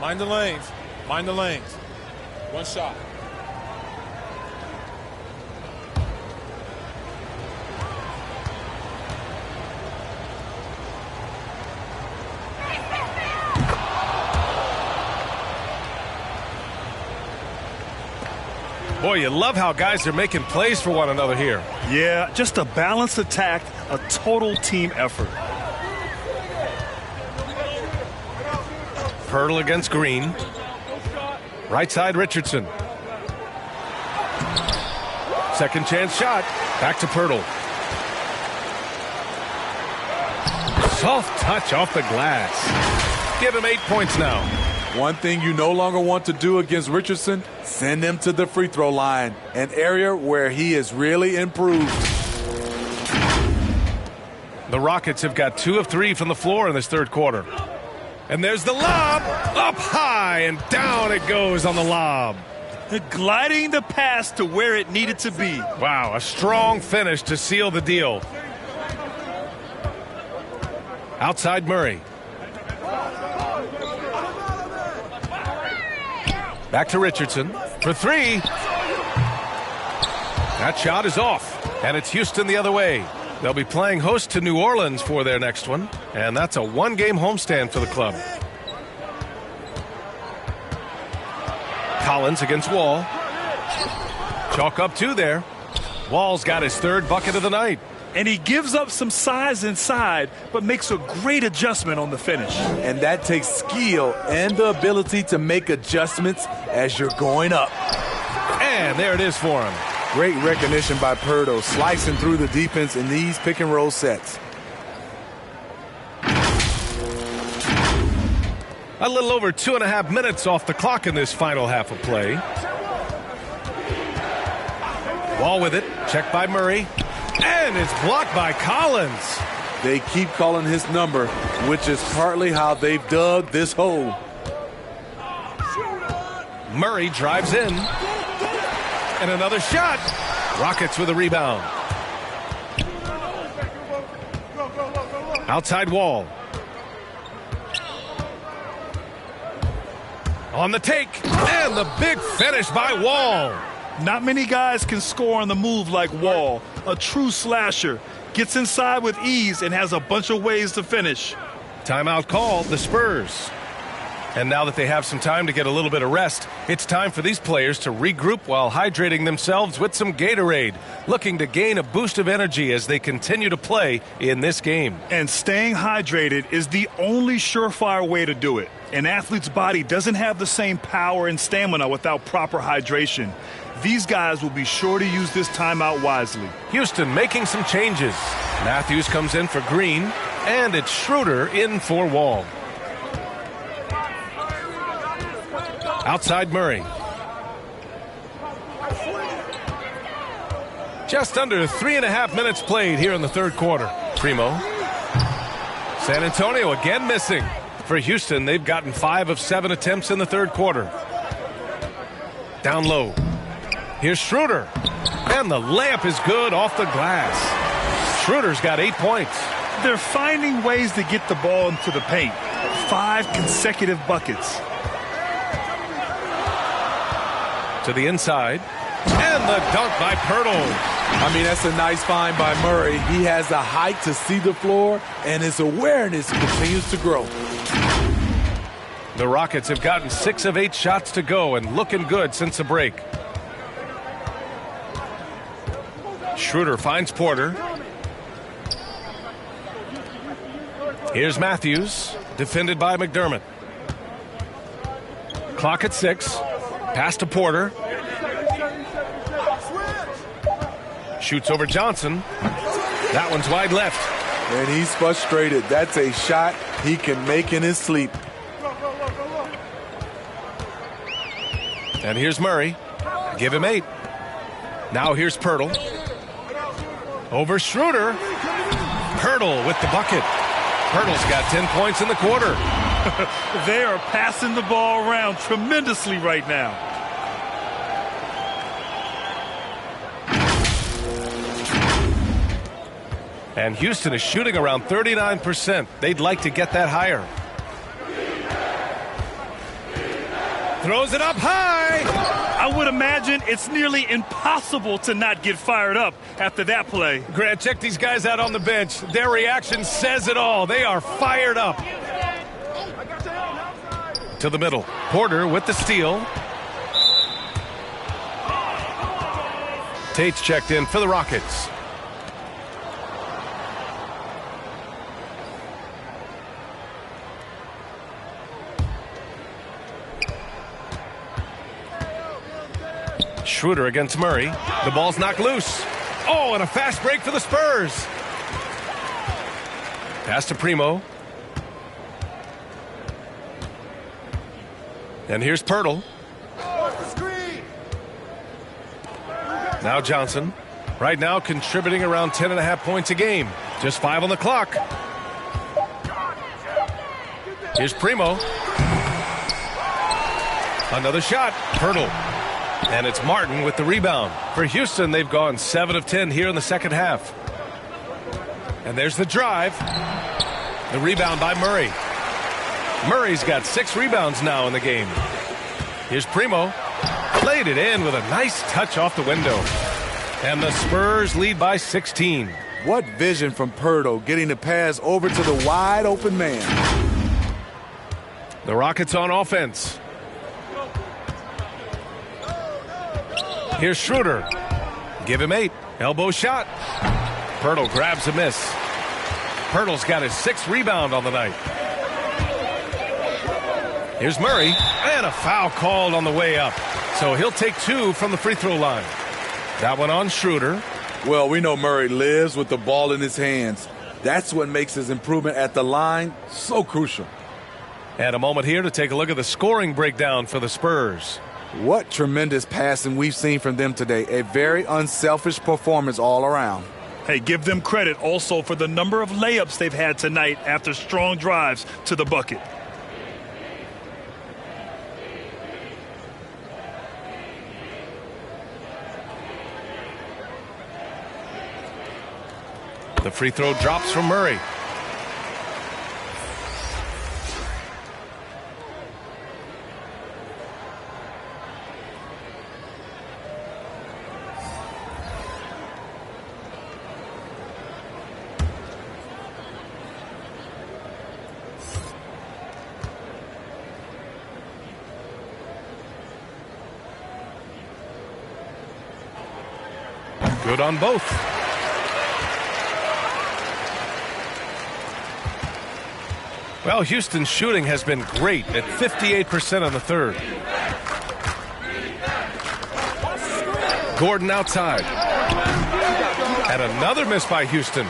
S6: Mind the lanes. Mind the lanes. One shot.
S1: Boy, you love how guys are making plays for one another here.
S3: Yeah, just a balanced attack, a total team effort.
S1: Pirtle against Green. Right side, Richardson. Second chance shot. Back to Pirtle. Soft touch off the glass. Give him 8 points now.
S4: One thing you no longer want to do against Richardson, send him to the free throw line, an area where he has really improved.
S1: The Rockets have got 2 of 3 from the floor in this third quarter. And there's the lob, up high, and down it goes on the lob.
S3: Gliding the pass to where it needed to be.
S1: Wow, a strong finish to seal the deal. Outside Murray. Back to Richardson for 3. That shot is off, and it's Houston the other way. They'll be playing host to New Orleans for their next one, and that's a one-game homestand for the club. Collins against Wall. Chalk up 2 there. Wall's got his 3rd bucket of the night.
S3: And he gives up some size inside, but makes a great adjustment on the finish.
S4: And that takes skill and the ability to make adjustments as you're going up.
S1: And there it is for him.
S4: Great recognition by Pirtle, slicing through the defense in these pick-and-roll sets.
S1: A little over 2.5 minutes off the clock in this final half of play. Wall with it, checked by Murray, and it's blocked by Collins.
S4: They keep calling his number, which is partly how they've dug this hole.
S1: Murray drives in. And another shot. Rockets with a rebound. Outside Wall. On the take. And the big finish by Wall.
S3: Not many guys can score on the move like Wall. A true slasher. Gets inside with ease and has a bunch of ways to finish.
S1: Timeout called, the Spurs. And now that they have some time to get a little bit of rest, it's time for these players to regroup while hydrating themselves with some Gatorade, looking to gain a boost of energy as they continue to play in this game.
S3: And staying hydrated is the only surefire way to do it. An athlete's body doesn't have the same power and stamina without proper hydration. These guys will be sure to use this timeout wisely.
S1: Houston making some changes. Matthews comes in for Green, and it's Schroeder in for Wall. Outside Murray. Just under 3.5 minutes played here in the third quarter. Primo. San Antonio again missing. For Houston, they've gotten 5 of 7 attempts in the third quarter. Down low. Here's Schroeder. And the layup is good off the glass. Schroeder's got 8 points.
S3: They're finding ways to get the ball into the paint. 5 consecutive buckets.
S1: To the inside. And the dunk by Pirtle.
S4: I mean, that's a nice find by Murray. He has the height to see the floor, and his awareness continues to grow.
S1: The Rockets have gotten 6 of 8 shots to go and looking good since the break. Schroeder finds Porter. Here's Matthews, defended by McDermott. Clock at 6. Pass to Porter. Shoots over Johnson. That one's wide left.
S4: And he's frustrated. That's a shot he can make in his sleep.
S1: And here's Murray. Give him 8. Now here's Pirtle. Over Schroeder. Pirtle with the bucket. Pirtle's got 10 points in the quarter.
S3: They are passing the ball around tremendously right now.
S1: And Houston is shooting around 39%. They'd like to get that higher. Throws it up high.
S3: I would imagine it's nearly impossible to not get fired up after that play.
S1: Grant, check these guys out on the bench. Their reaction says it all. They are fired up. To the middle. Porter with the steal. Tate's checked in for the Rockets. Schroeder against Murray. The ball's knocked loose. Oh, and a fast break for the Spurs. Pass to Primo. And here's Pirtle. Now Johnson. Right now contributing around 10.5 points a game. Just 5 on the clock. Here's Primo. Another shot. Pirtle. And it's Martin with the rebound. For Houston, they've gone 7 of 10 here in the second half. And there's the drive. The rebound by Murray. Murray's got 6 rebounds now in the game. Here's Primo. Played it in with a nice touch off the window. And the Spurs lead by 16.
S4: What vision from Pirtle, getting the pass over to the wide open man.
S1: The Rockets on offense. Here's Schroeder. Give him 8. Elbow shot. Pirtle grabs a miss. Pirtle's got his 6th rebound on the night. Here's Murray. And a foul called on the way up. So he'll take 2 from the free throw line. That one on Schroeder.
S4: Well, we know Murray lives with the ball in his hands. That's what makes his improvement at the line so crucial.
S1: And a moment here to take a look at the scoring breakdown for the Spurs.
S4: What tremendous passing we've seen from them today. A very unselfish performance all around.
S3: Hey, give them credit also for the number of layups they've had tonight after strong drives to the bucket.
S1: The free throw drops from Murray. Good on both. Well, Houston's shooting has been great at 58% in the third. Gordon outside. And another miss by Houston.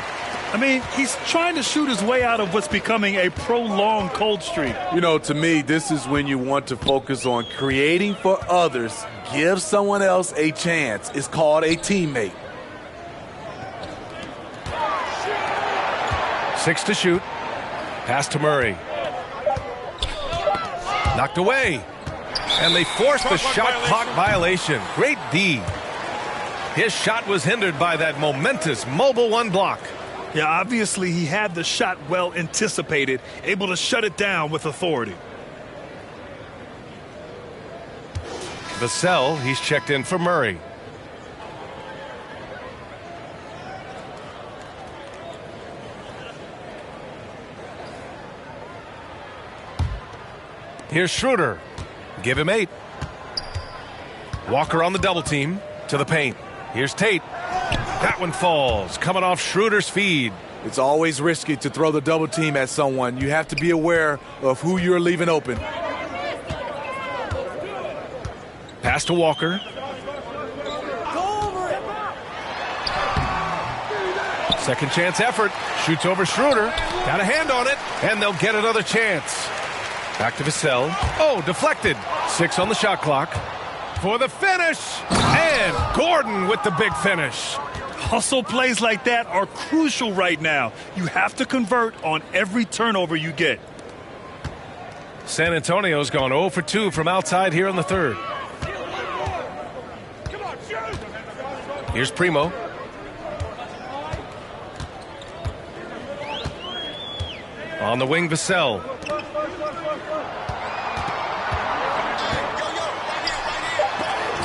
S3: I mean, he's trying to shoot his way out of what's becoming a prolonged cold streak.
S4: You know, to me, this is when you want to focus on creating for others. Give someone else a chance. It's called a teammate.
S1: 6 to shoot. Pass to Murray. Knocked away. And they forced the shot clock violation. Great D. His shot was hindered by that momentous mobile 1 block.
S3: Yeah, obviously he had the shot well anticipated, able to shut it down with authority.
S1: Vassell, he's checked in for Murray. Here's Schroeder. Give him 8. Walker on the double team to the paint. Here's Tate. That one falls, coming off Schroeder's feed.
S4: It's always risky to throw the double team at someone. You have to be aware of who you're leaving open.
S1: Pass to Walker. Second chance effort. Shoots over Schroeder. Got a hand on it, and they'll get another chance. Back to Vassell. Oh, deflected. 6 on the shot clock. For the finish. And Gordon with the big finish.
S3: Hustle plays like that are crucial right now. You have to convert on every turnover you get.
S1: San Antonio's gone 0 for 2 from outside here in the third. Here's Primo. On the wing, Vassell.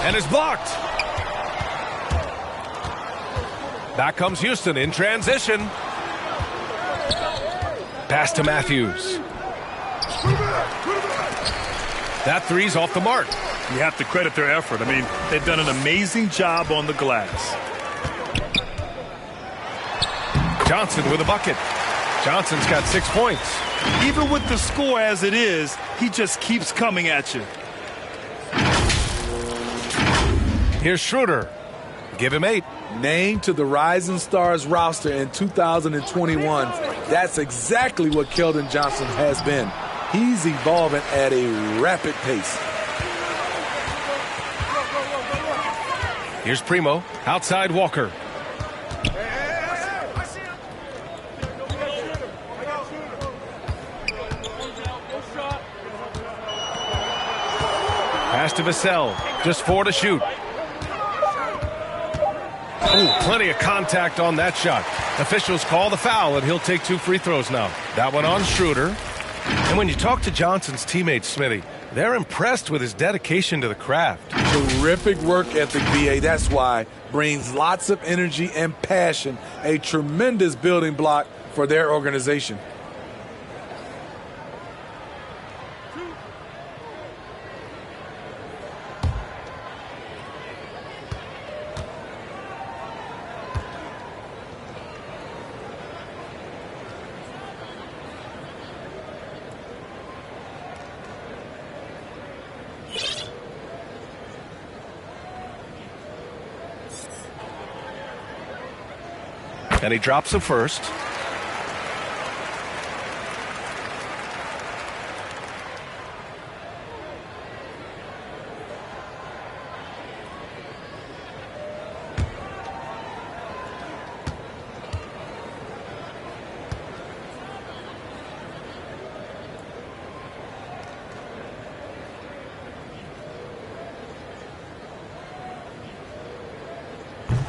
S1: And is blocked. Back comes Houston in transition. Pass to Matthews. That three's off the mark.
S3: You have to credit their effort. I mean, they've done an amazing job on the glass.
S1: Johnson with a bucket. Johnson's got 6 points.
S3: Even with the score as it is, he just keeps coming at you.
S1: Here's Schroeder. Give him 8.
S4: Named to the Rising Stars roster in 2021. That's exactly what Keldon Johnson has been. He's evolving at a rapid pace.
S1: Here's Primo. Outside Walker. Pass to Vassell. Just 4 to shoot. Oh, plenty of contact on that shot. Officials call the foul, and he'll take 2 free throws now. That one on Schroeder. And when you talk to Johnson's teammates, Smitty, they're impressed with his dedication to the craft.
S4: Terrific work ethic, BA. That's why. Brings lots of energy and passion. A tremendous building block for their organization.
S1: And he drops the first.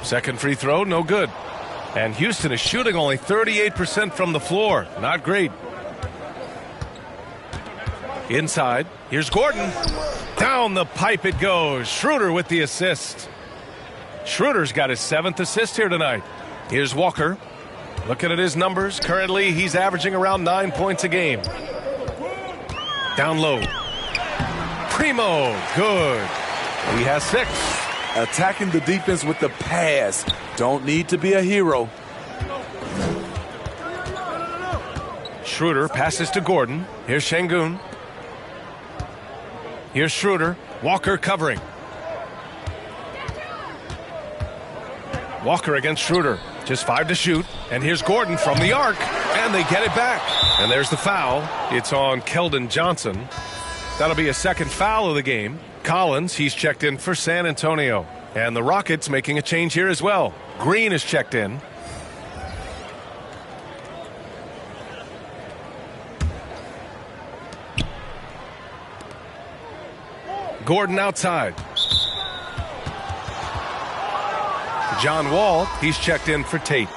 S1: Second free throw, no good. And Houston is shooting only 38% from the floor. Not great. Inside. Here's Gordon. Down the pipe it goes. Schroeder with the assist. Schroeder's got his 7th assist here tonight. Here's Walker. Looking at his numbers. Currently, he's averaging around 9 points a game. Down low. Primo. Good. He has 6.
S4: Attacking the defense with the pass. Don't need to be a hero.
S1: Schroeder passes to Gordon. Here's Şengün. Here's Schroeder. Walker covering. Walker against Schroeder. Just 5 to shoot. And here's Gordon from the arc. And they get it back. And there's the foul. It's on Keldon Johnson. That'll be a second foul of the game. Collins, he's checked in for San Antonio. And the Rockets making a change here as well. Green is checked in. Gordon outside. John Wall, he's checked in for Tate.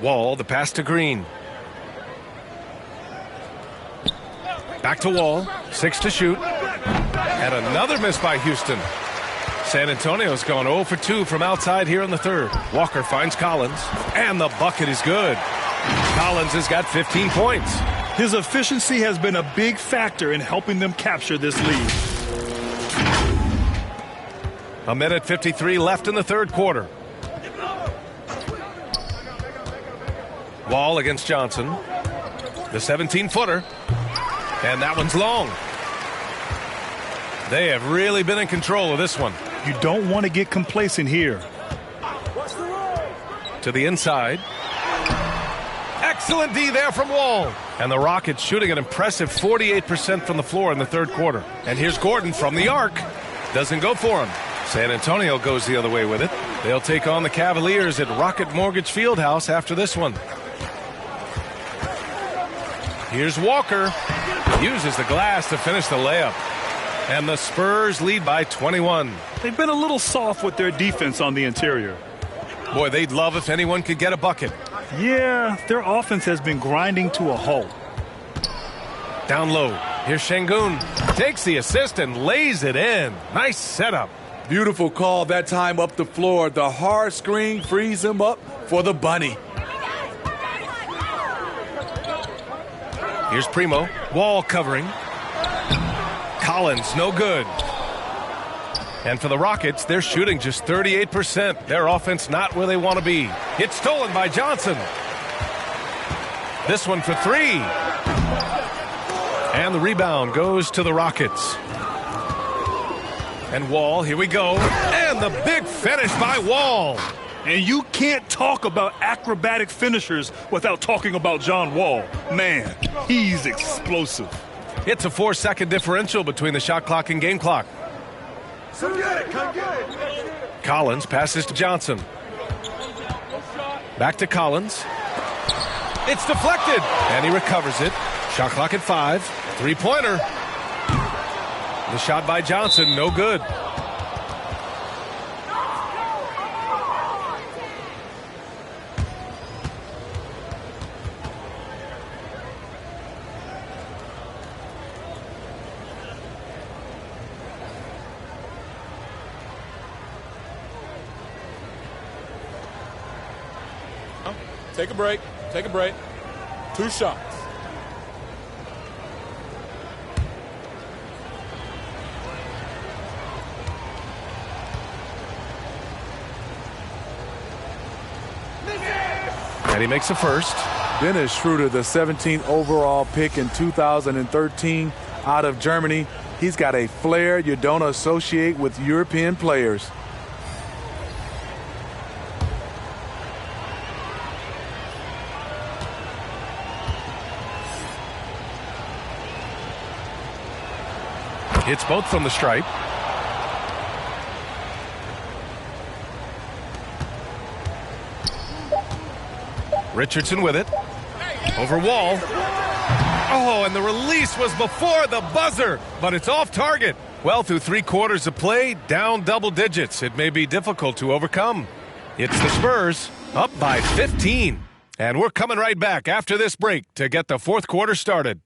S1: Wall, the pass to Green. Back to Wall. 6 to shoot. And another miss by Houston. San Antonio's gone 0 for 2 from outside here in the third. Walker finds Collins. And the bucket is good. Collins has got 15 points.
S3: His efficiency has been a big factor in helping them capture this lead.
S1: 1:53 left in the third quarter. Wall against Johnson. The 17-footer. And that one's long. They have really been in control of this one.
S3: You don't want to get complacent here.
S1: To the inside. Excellent D there from Wall. And the Rockets shooting an impressive 48% from the floor in the third quarter. And here's Gordon from the arc. Doesn't go for him. San Antonio goes the other way with it. They'll take on the Cavaliers at Rocket Mortgage Fieldhouse after this one. Here's Walker. Uses the glass to finish the layup. And the Spurs lead by 21.
S3: They've been a little soft with their defense on the interior.
S1: Boy, they'd love if anyone could get a bucket.
S3: Yeah, their offense has been grinding to a halt.
S1: Down low. Here's Şengün. Takes the assist and lays it in. Nice setup.
S4: Beautiful call that time up the floor. The hard screen frees him up for the bunny.
S1: Here's Primo. Wall covering. Collins, no good. And for the Rockets, they're shooting just 38%. Their offense not where they want to be. It's stolen by Johnson. This one for three. And the rebound goes to the Rockets. And Wall, here we go. And the big finish by Wall.
S3: And you can't talk about acrobatic finishers without talking about John Wall. Man, he's explosive.
S1: It's a 4-second differential between the shot clock and game clock.
S10: Come get it.
S1: Collins passes to Johnson. Back to Collins. It's deflected, and he recovers it. Shot clock at 5. Three-pointer. The shot by Johnson, no good.
S4: Take a break. Take a break. 2 shots.
S1: And he makes a first.
S4: Dennis Schroeder, the 17th overall pick in 2013 out of Germany. He's got a flair you don't associate with European players.
S1: Hits both from the stripe. Richardson with it. Over Wall. Oh, and the release was before the buzzer, but it's off target. Well, through 3 quarters of play, down double digits. It may be difficult to overcome. It's the Spurs up by 15. And we're coming right back after this break to get the 4th quarter started.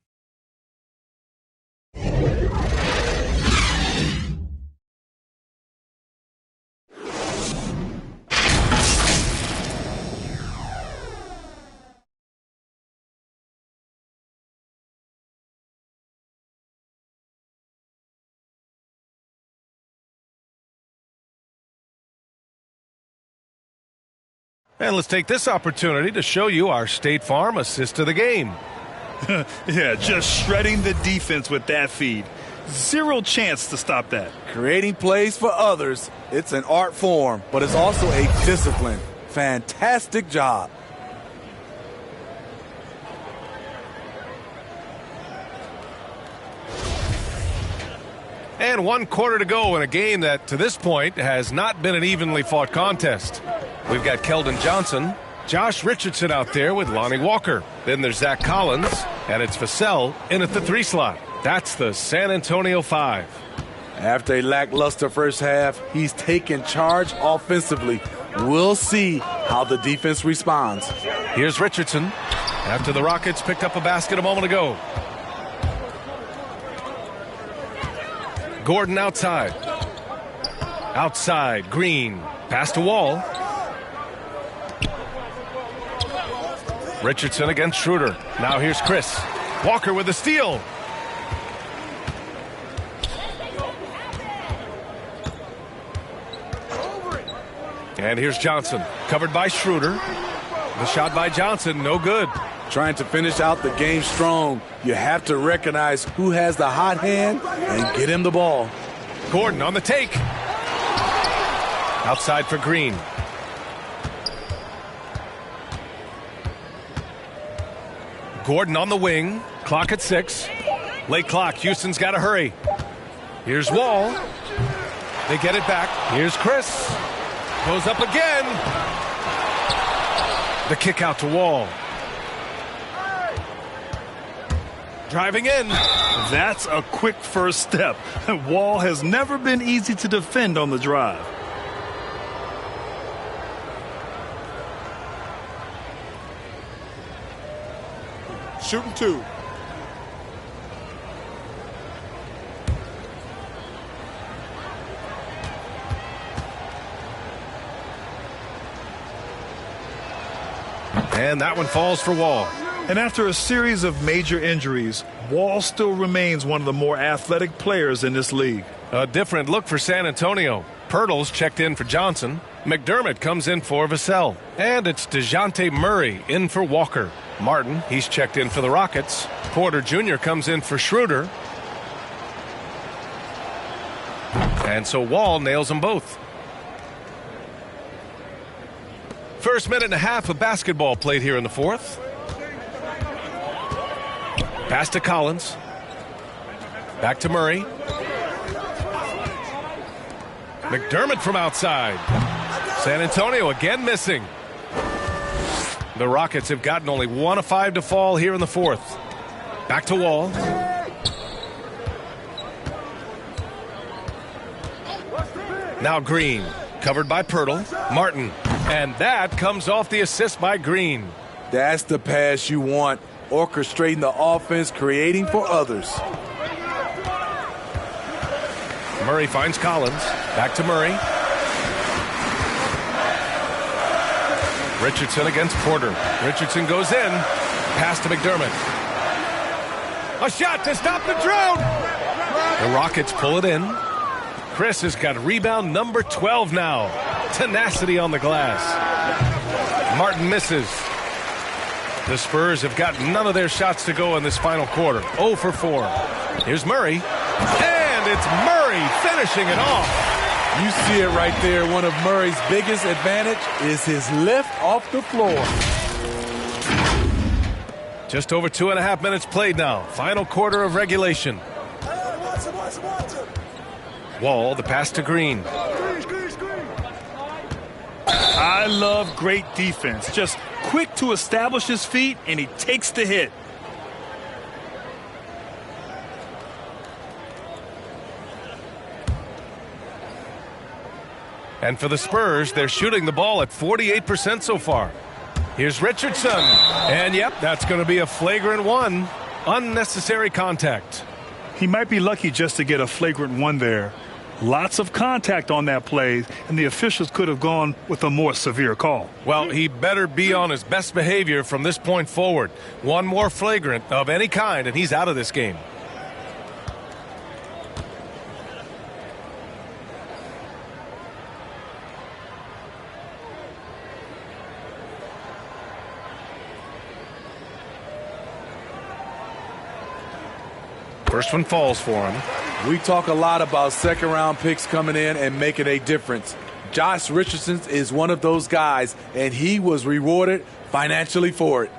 S1: And let's take this opportunity to show you our State Farm assist of the game.
S3: Yeah, just shredding the defense with that feed. 0 chance to stop that.
S4: Creating plays for others, it's an art form, but it's also a discipline. Fantastic job.
S1: And 1 quarter to go in a game that, to this point, has not been an evenly fought contest. We've got Keldon Johnson, Josh Richardson out there with Lonnie Walker. Then there's Zach Collins, and it's Vassell in at the 3 slot. That's the San Antonio 5.
S4: After a lackluster first half, he's taken charge offensively. We'll see how the defense responds.
S1: Here's Richardson after the Rockets picked up a basket a moment ago. Gordon outside. Outside, Green. Pass to Wall. Richardson against Schroeder. Now here's Chris. Walker with a steal. And here's Johnson. Covered by Schroeder. The shot by Johnson, no good.
S4: Trying to finish out the game strong. You have to recognize who has the hot hand and get him the ball.
S1: Gordon on the take. Outside for Green. Gordon on the wing. Clock at 6. Late clock. Houston's got to hurry. Here's Wall. They get it back. Here's Chris. Goes up again. The kick out to Wall. Driving in.
S3: That's a quick first step. Wall has never been easy to defend on the drive.
S7: Shooting 2.
S1: And that one falls for Wall.
S3: And after a series of major injuries, Wall still remains one of the more athletic players in this league.
S1: A different look for San Antonio. Pirtle's checked in for Johnson. McDermott comes in for Vassell. And it's DeJounte Murray in for Walker. Martin, he's checked in for the Rockets. Porter Jr. comes in for Schroeder. And so Wall nails them both. First minute and a half of basketball played here in the fourth. Pass to Collins. Back to Murray. McDermott from outside. San Antonio again missing. The Rockets have gotten only 1 of 5 to fall here in the fourth. Back to Wall. Now Green. Covered by Pirtle. Martin. And that comes off the assist by Green.
S4: That's the pass you want. Orchestrating the offense, creating for others.
S1: Murray finds Collins. Back to Murray. Richardson against Porter. Richardson goes in. Pass to McDermott. A shot to stop the drought. The Rockets pull it in. Chris has got rebound number 12 now. Tenacity on the glass. Martin misses. The Spurs have got none of their shots to go in this final quarter. 0 for 4. Here's Murray. And it's Murray finishing it off.
S4: You see it right there. One of Murray's biggest advantage is his lift off the floor.
S1: Just over 2.5 minutes played now. Final quarter of regulation. Wall, the pass to Green.
S3: I love great defense. Just quick to establish his feet, and he takes the hit.
S1: And for the Spurs, they're shooting the ball at 48% so far. Here's Richardson. And, yep, that's going to be a flagrant one. Unnecessary contact.
S3: He might be lucky just to get a flagrant one there. Lots of contact on that play, and the officials could have gone with a more severe call.
S1: Well, he better be on his best behavior from this point forward. One more flagrant of any kind, and he's out of this game. First one falls for him.
S4: We talk a lot about second-round picks coming in and making a difference. Josh Richardson is one of those guys, and he was rewarded financially for it.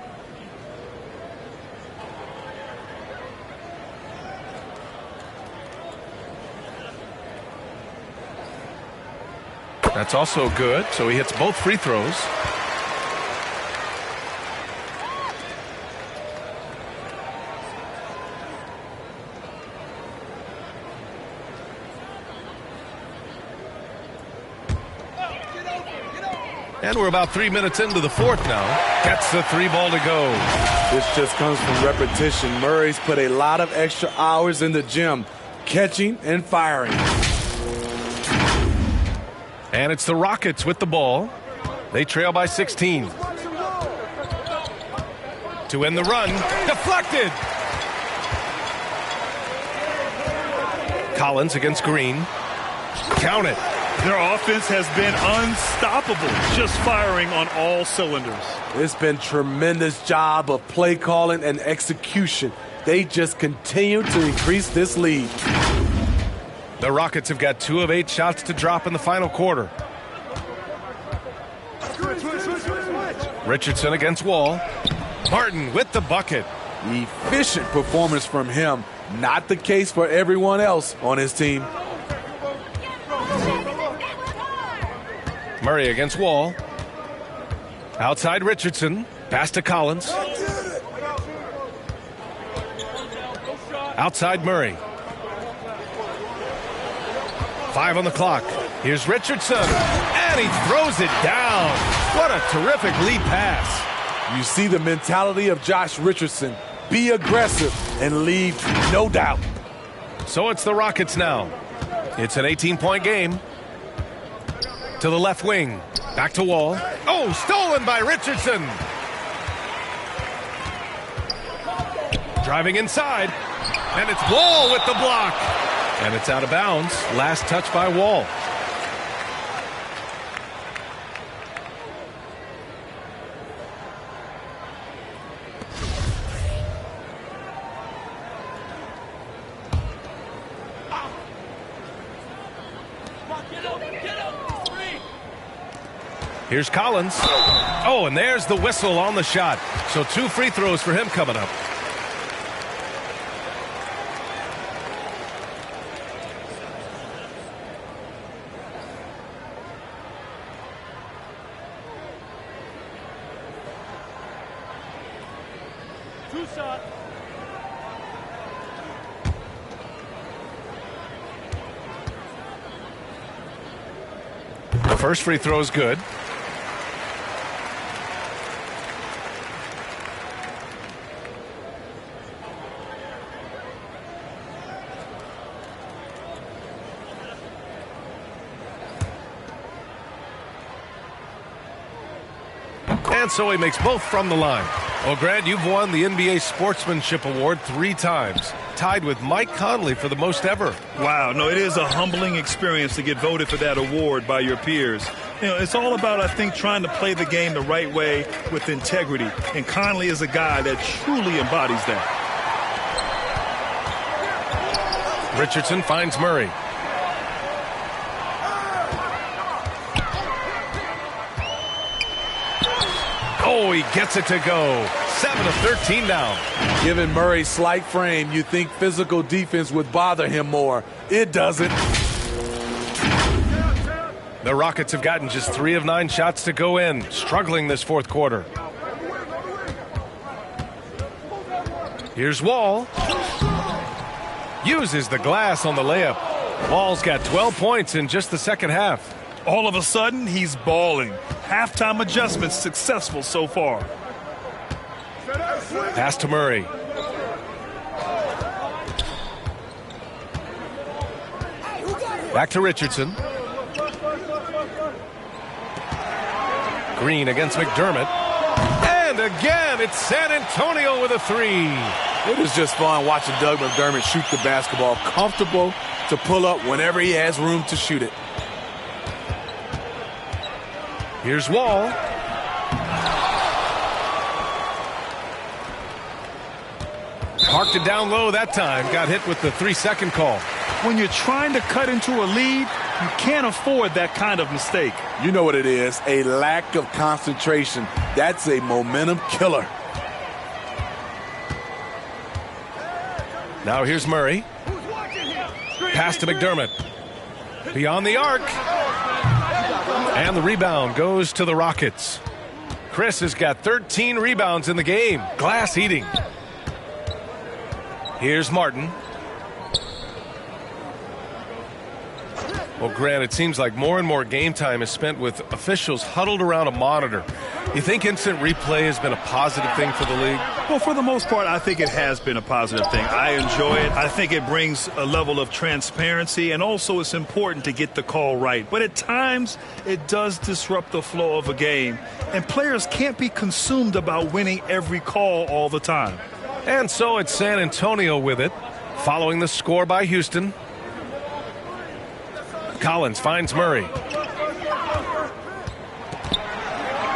S1: That's also good, so he hits both free throws. And we're about 3 minutes into the fourth now. Gets the 3 ball to go.
S4: This just comes from repetition. Murray's put a lot of extra hours in the gym, catching and firing.
S1: And it's the Rockets with the ball. They trail by 16. To end the run. Deflected. Collins against Green. Count it.
S3: Their offense has been unstoppable, just firing on all cylinders.
S4: It's been tremendous job of play calling and execution. They just continue to increase this lead.
S1: The Rockets have got 2 of 8 shots to drop in the final quarter. Richardson against Wall. Martin with the bucket.
S4: Efficient performance from him. Not the case for everyone else on his team.
S1: Murray against Wall. Outside Richardson. Pass to Collins. Outside Murray. 5 on the clock. Here's Richardson. And he throws it down. What a terrific lead pass.
S4: You see the mentality of Josh Richardson. Be aggressive and leave no doubt.
S1: So it's the Rockets now. It's an 18-point game. To the left wing. Back to Wall. Oh, stolen by Richardson. Driving inside. And it's Wall with the block. And it's out of bounds. Last touch by Wall. Here's Collins. Oh, and there's the whistle on the shot. So 2 free throws for him coming up. The first free throw is good. And so he makes both from the line. Well, Grant, you've won the NBA Sportsmanship Award 3 times, tied with Mike Conley for the most ever.
S3: Wow, no, it is a humbling experience to get voted for that award by your peers. You know, it's all about, I think, trying to play the game the right way with integrity. And Conley is a guy that truly embodies that.
S1: Richardson finds Murray. Oh, he gets it to go. 7 of 13 down.
S4: Given Murray's slight frame, you think physical defense would bother him more. It doesn't.
S1: The Rockets have gotten just 3 of 9 shots to go in, struggling this fourth quarter. Here's Wall. Uses the glass on the layup. Wall's got 12 points in just the second half.
S3: All of a sudden, he's balling. Halftime adjustments successful so far.
S1: Pass to Murray. Back to Richardson. Green against McDermott. And again, it's San Antonio with a 3.
S4: It is just fun watching Doug McDermott shoot the basketball. Comfortable to pull up whenever he has room to shoot it.
S1: Here's Wall. Parked it down low that time. Got hit with the 3-second call.
S3: When you're trying to cut into a lead, you can't afford that kind of mistake.
S4: You know what it is, a lack of concentration. That's a momentum killer.
S1: Now here's Murray. Pass to McDermott. Beyond the arc. And the rebound goes to the Rockets. Chris has got 13 rebounds in the game. Glass eating. Here's Martin. Well, Grant, it seems like more and more game time is spent with officials huddled around a monitor. You think instant replay has been a positive thing for the league?
S3: Well, for the most part, I think it has been a positive thing. I enjoy it. I think it brings a level of transparency, and also it's important to get the call right. But at times, it does disrupt the flow of a game, and players can't be consumed about winning every call all the time.
S1: And so it's San Antonio with it, following the score by Houston. Collins finds Murray.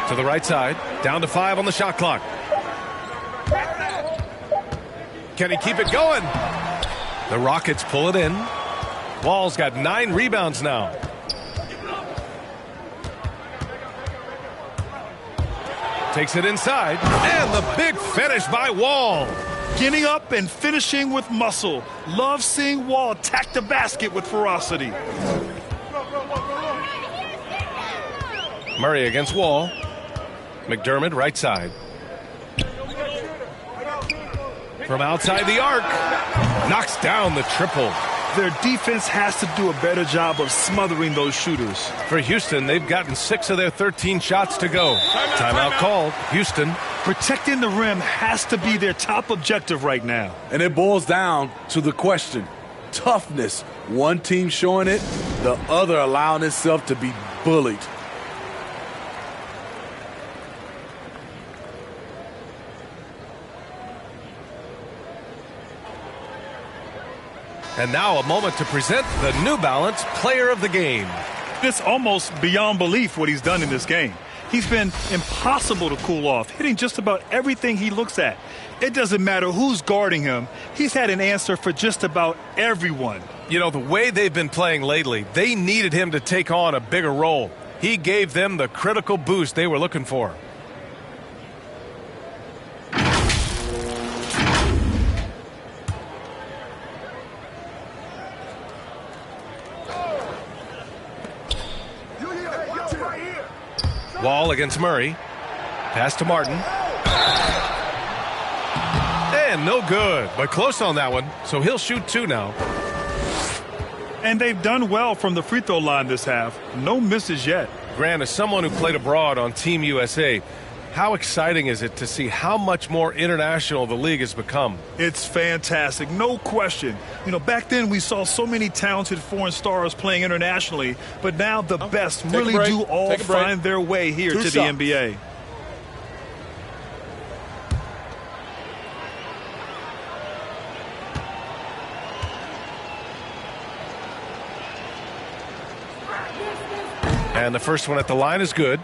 S1: To the right side, down to 5 on the shot clock. Can he keep it going? The Rockets pull it in. Wall's got 9 rebounds now. Takes it inside, and the big finish by Wall.
S3: Getting up and finishing with muscle. Love seeing Wall attack the basket with ferocity.
S1: Murray against Wall. McDermott right side. From outside the arc. Knocks down the triple.
S3: Their defense has to do a better job of smothering those shooters.
S1: For Houston, they've gotten 6 of their 13 shots to go. Timeout called. Houston.
S3: Protecting the rim has to be their top objective right now.
S4: And it boils down to the question. Toughness. One team showing it, the other allowing itself to be bullied.
S1: And now a moment to present the New Balance Player of the Game.
S3: It's almost beyond belief what he's done in this game. He's been impossible to cool off, hitting just about everything he looks at. It doesn't matter who's guarding him. He's had an answer for just about everyone.
S1: You know, the way they've been playing lately, they needed him to take on a bigger role. He gave them the critical boost they were looking for. Wall against Murray. Pass to Martin. And no good, but close on that one. So he'll shoot 2 now.
S3: And they've done well from the free throw line this half. No misses yet.
S1: Grant, as someone who played abroad on Team USA, how exciting is it to see how much more international the league has become?
S3: It's fantastic, no question. You know, back then we saw so many talented foreign stars playing internationally, but now the best really do all find their way here to the NBA.
S1: And the first one at the line is good.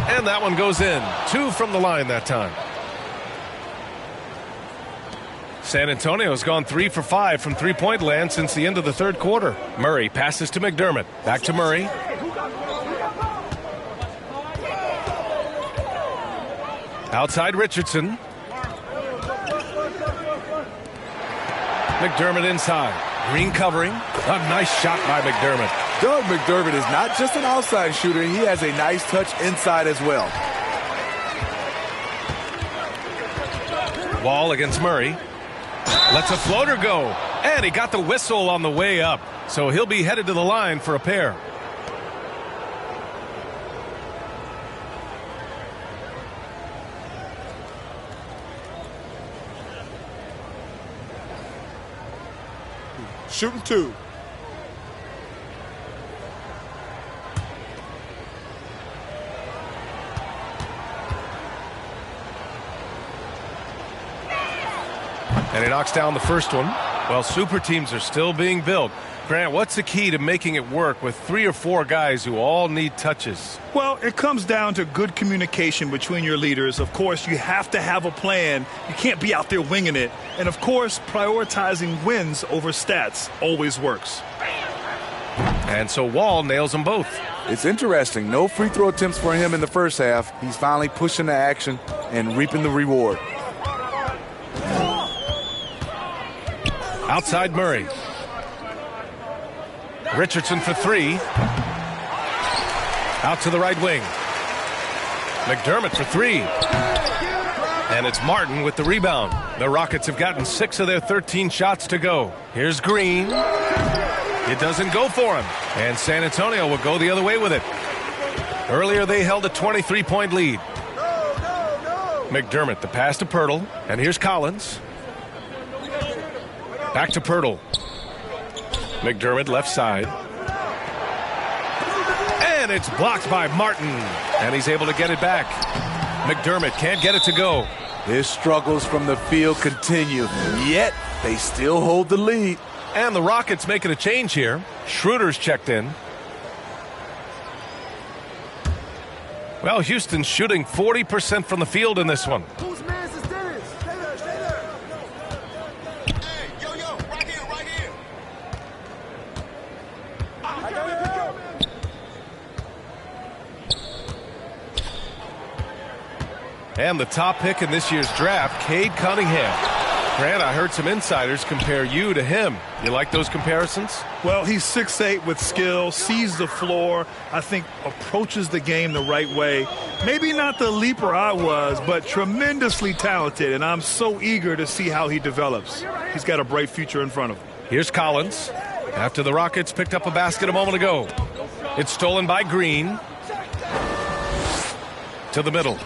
S1: And that one goes in. 2 from the line that time. San Antonio's gone 3 for 5 from three-point land since the end of the third quarter. Murray passes to McDermott. Back to Murray. Outside Richardson. McDermott inside. Green covering. A nice shot by McDermott.
S4: Doug McDermott is not just an outside shooter. He has a nice touch inside as well.
S1: Wall against Murray. Lets a floater go. And he got the whistle on the way up. So he'll be headed to the line for a pair.
S7: Shooting 2.
S1: And he knocks down the first one. Well, super teams are still being built. Grant, what's the key to making it work with 3 or 4 guys who all need touches?
S3: Well, it comes down to good communication between your leaders. Of course, you have to have a plan. You can't be out there winging it. And, of course, prioritizing wins over stats always works.
S1: And so Wall nails them both.
S4: It's interesting. No free throw attempts for him in the first half. He's finally pushing the action and reaping the reward.
S1: Outside Murray. Richardson for 3. Out to the right wing. McDermott for 3. And it's Martin with the rebound. The Rockets have gotten 6 of their 13 shots to go. Here's Green. It doesn't go for him. And San Antonio will go the other way with it. Earlier they held a 23-point lead. McDermott, the pass to Pirtle. And here's Collins. Back to Pirtle. McDermott left side. And it's blocked by Martin. And he's able to get it back. McDermott can't get it to go.
S4: His struggles from the field continue, yet they still hold the lead.
S1: And the Rockets making a change here. Schroeder's checked in. Well, Houston's shooting 40% from the field in this one. And the top pick in this year's draft, Cade Cunningham. Grant, I heard some insiders compare you to him. You like those comparisons?
S3: Well, he's 6'8" with skill, sees the floor, I think approaches the game the right way. Maybe not the leaper I was, but tremendously talented, and I'm so eager to see how he develops. He's got a bright future in front of him.
S1: Here's Collins. After the Rockets picked up a basket a moment ago. It's stolen by Green. To the middle.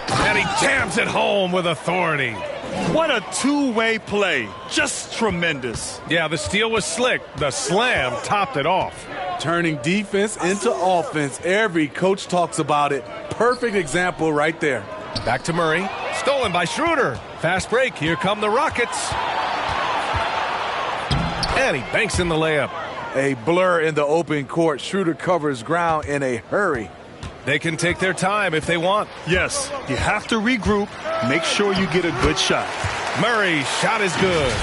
S1: And he jams it home with authority.
S3: What a two-way play. Just tremendous.
S1: Yeah, the steal was slick. The slam topped it off.
S4: Turning defense into offense. Every coach talks about it. Perfect example right there.
S1: Back to Murray. Stolen by Schroeder. Fast break. Here come the Rockets. And he banks in the layup.
S4: A blur in the open court. Schroeder covers ground in a hurry.
S1: They can take their time if they want.
S3: Yes, you have to regroup. Make sure you get a good shot.
S1: Murray's shot is good.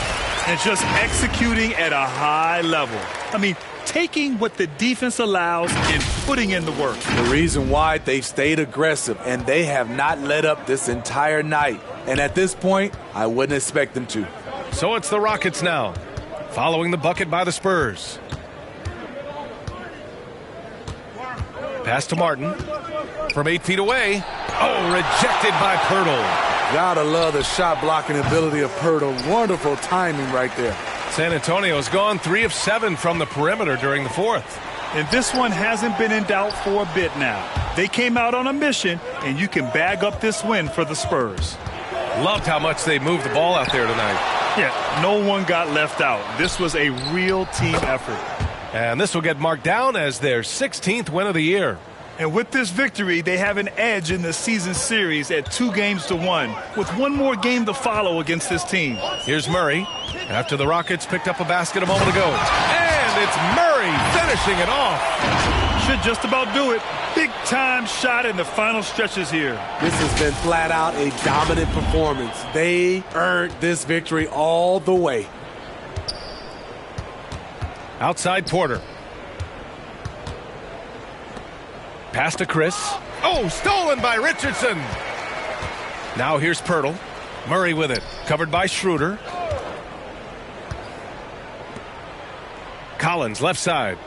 S3: And just executing at a high level. I mean, taking what the defense allows and putting in the work.
S4: The reason why they've stayed aggressive, and they have not let up this entire night. And at this point, I wouldn't expect them to.
S1: So it's the Rockets now, following the bucket by the Spurs. Pass to Martin. From 8 feet away. Oh, rejected by Pirtle.
S4: Gotta love the shot blocking ability of Pirtle. Wonderful timing right there.
S1: San Antonio's gone 3 of 7 from the perimeter during the fourth.
S3: And this one hasn't been in doubt for a bit now. They came out on a mission, and you can bag up this win for the Spurs.
S1: Loved how much they moved the ball out there tonight.
S3: Yeah, no one got left out. This was a real team effort.
S1: And this will get marked down as their 16th win of the year.
S3: And with this victory, they have an edge in the season series at 2-1, with one more game to follow against this team.
S1: Here's Murray after the Rockets picked up a basket a moment ago. And it's Murray finishing it off.
S3: Should just about do it. Big-time shot in the final stretches here.
S4: This has been flat out a dominant performance. They earned this victory all the way.
S1: Outside Porter. Pass to Chris. Oh, stolen by Richardson. Now here's Pirtle. Murray with it. Covered by Schroeder. Collins left side.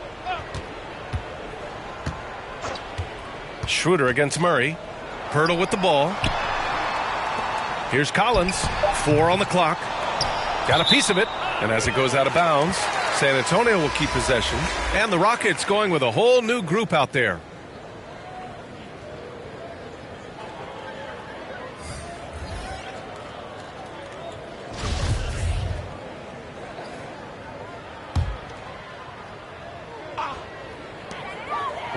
S1: Schroeder against Murray. Pirtle with the ball. Here's Collins. 4 on the clock. Got a piece of it. And as it goes out of bounds, San Antonio will keep possession. And the Rockets going with a whole new group out there.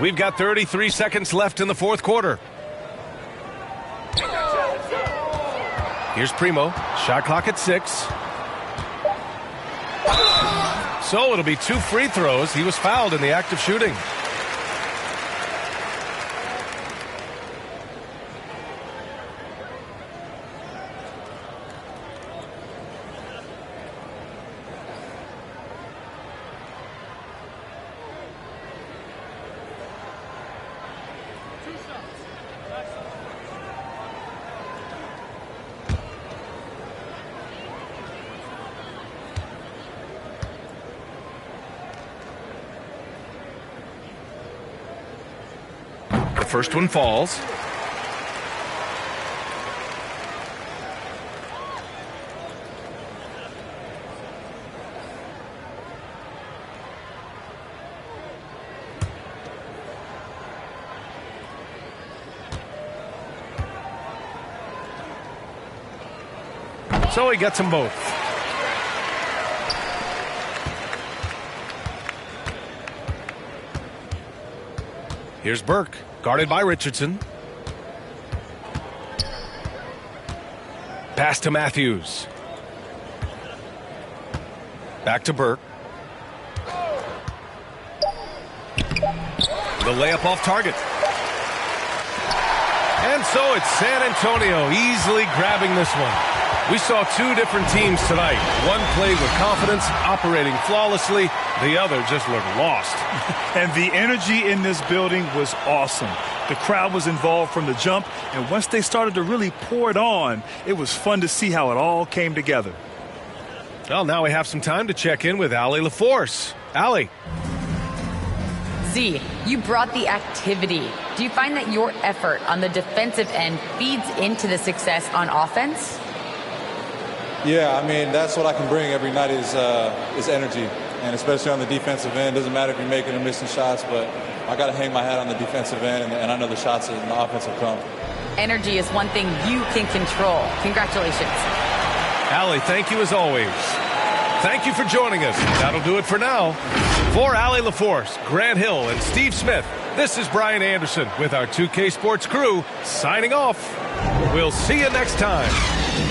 S1: We've got 33 seconds left in the fourth quarter. Here's Primo. Shot clock at 6. So it'll be 2 free throws. He was fouled in the act of shooting. First one falls. So he gets them both. Here's Burke. Guarded by Richardson. Pass to Matthews. Back to Burke. The layup off target. And so it's San Antonio easily grabbing this one. We saw 2 different teams tonight. One played with confidence, operating flawlessly. The other just looked lost.
S3: And the energy in this building was awesome. The crowd was involved from the jump, and once they started to really pour it on, it was fun to see how it all came together.
S1: Well, now we have some time to check in with Allie LaForce. Allie.
S2: Z, you brought the activity. Do you find that your effort on the defensive end feeds into the success on offense?
S11: Yeah, I mean, that's what I can bring every night is energy, and especially on the defensive end. Doesn't matter if you're making or missing shots, but I got to hang my hat on the defensive end, and I know the shots in the offense will come.
S2: energy is one thing you can control. Congratulations.
S1: Allie, thank you as always. Thank you for joining us. That'll do it for now. For Allie LaForce, Grant Hill, and Steve Smith, this is Brian Anderson with our 2K Sports crew signing off. We'll see you next time.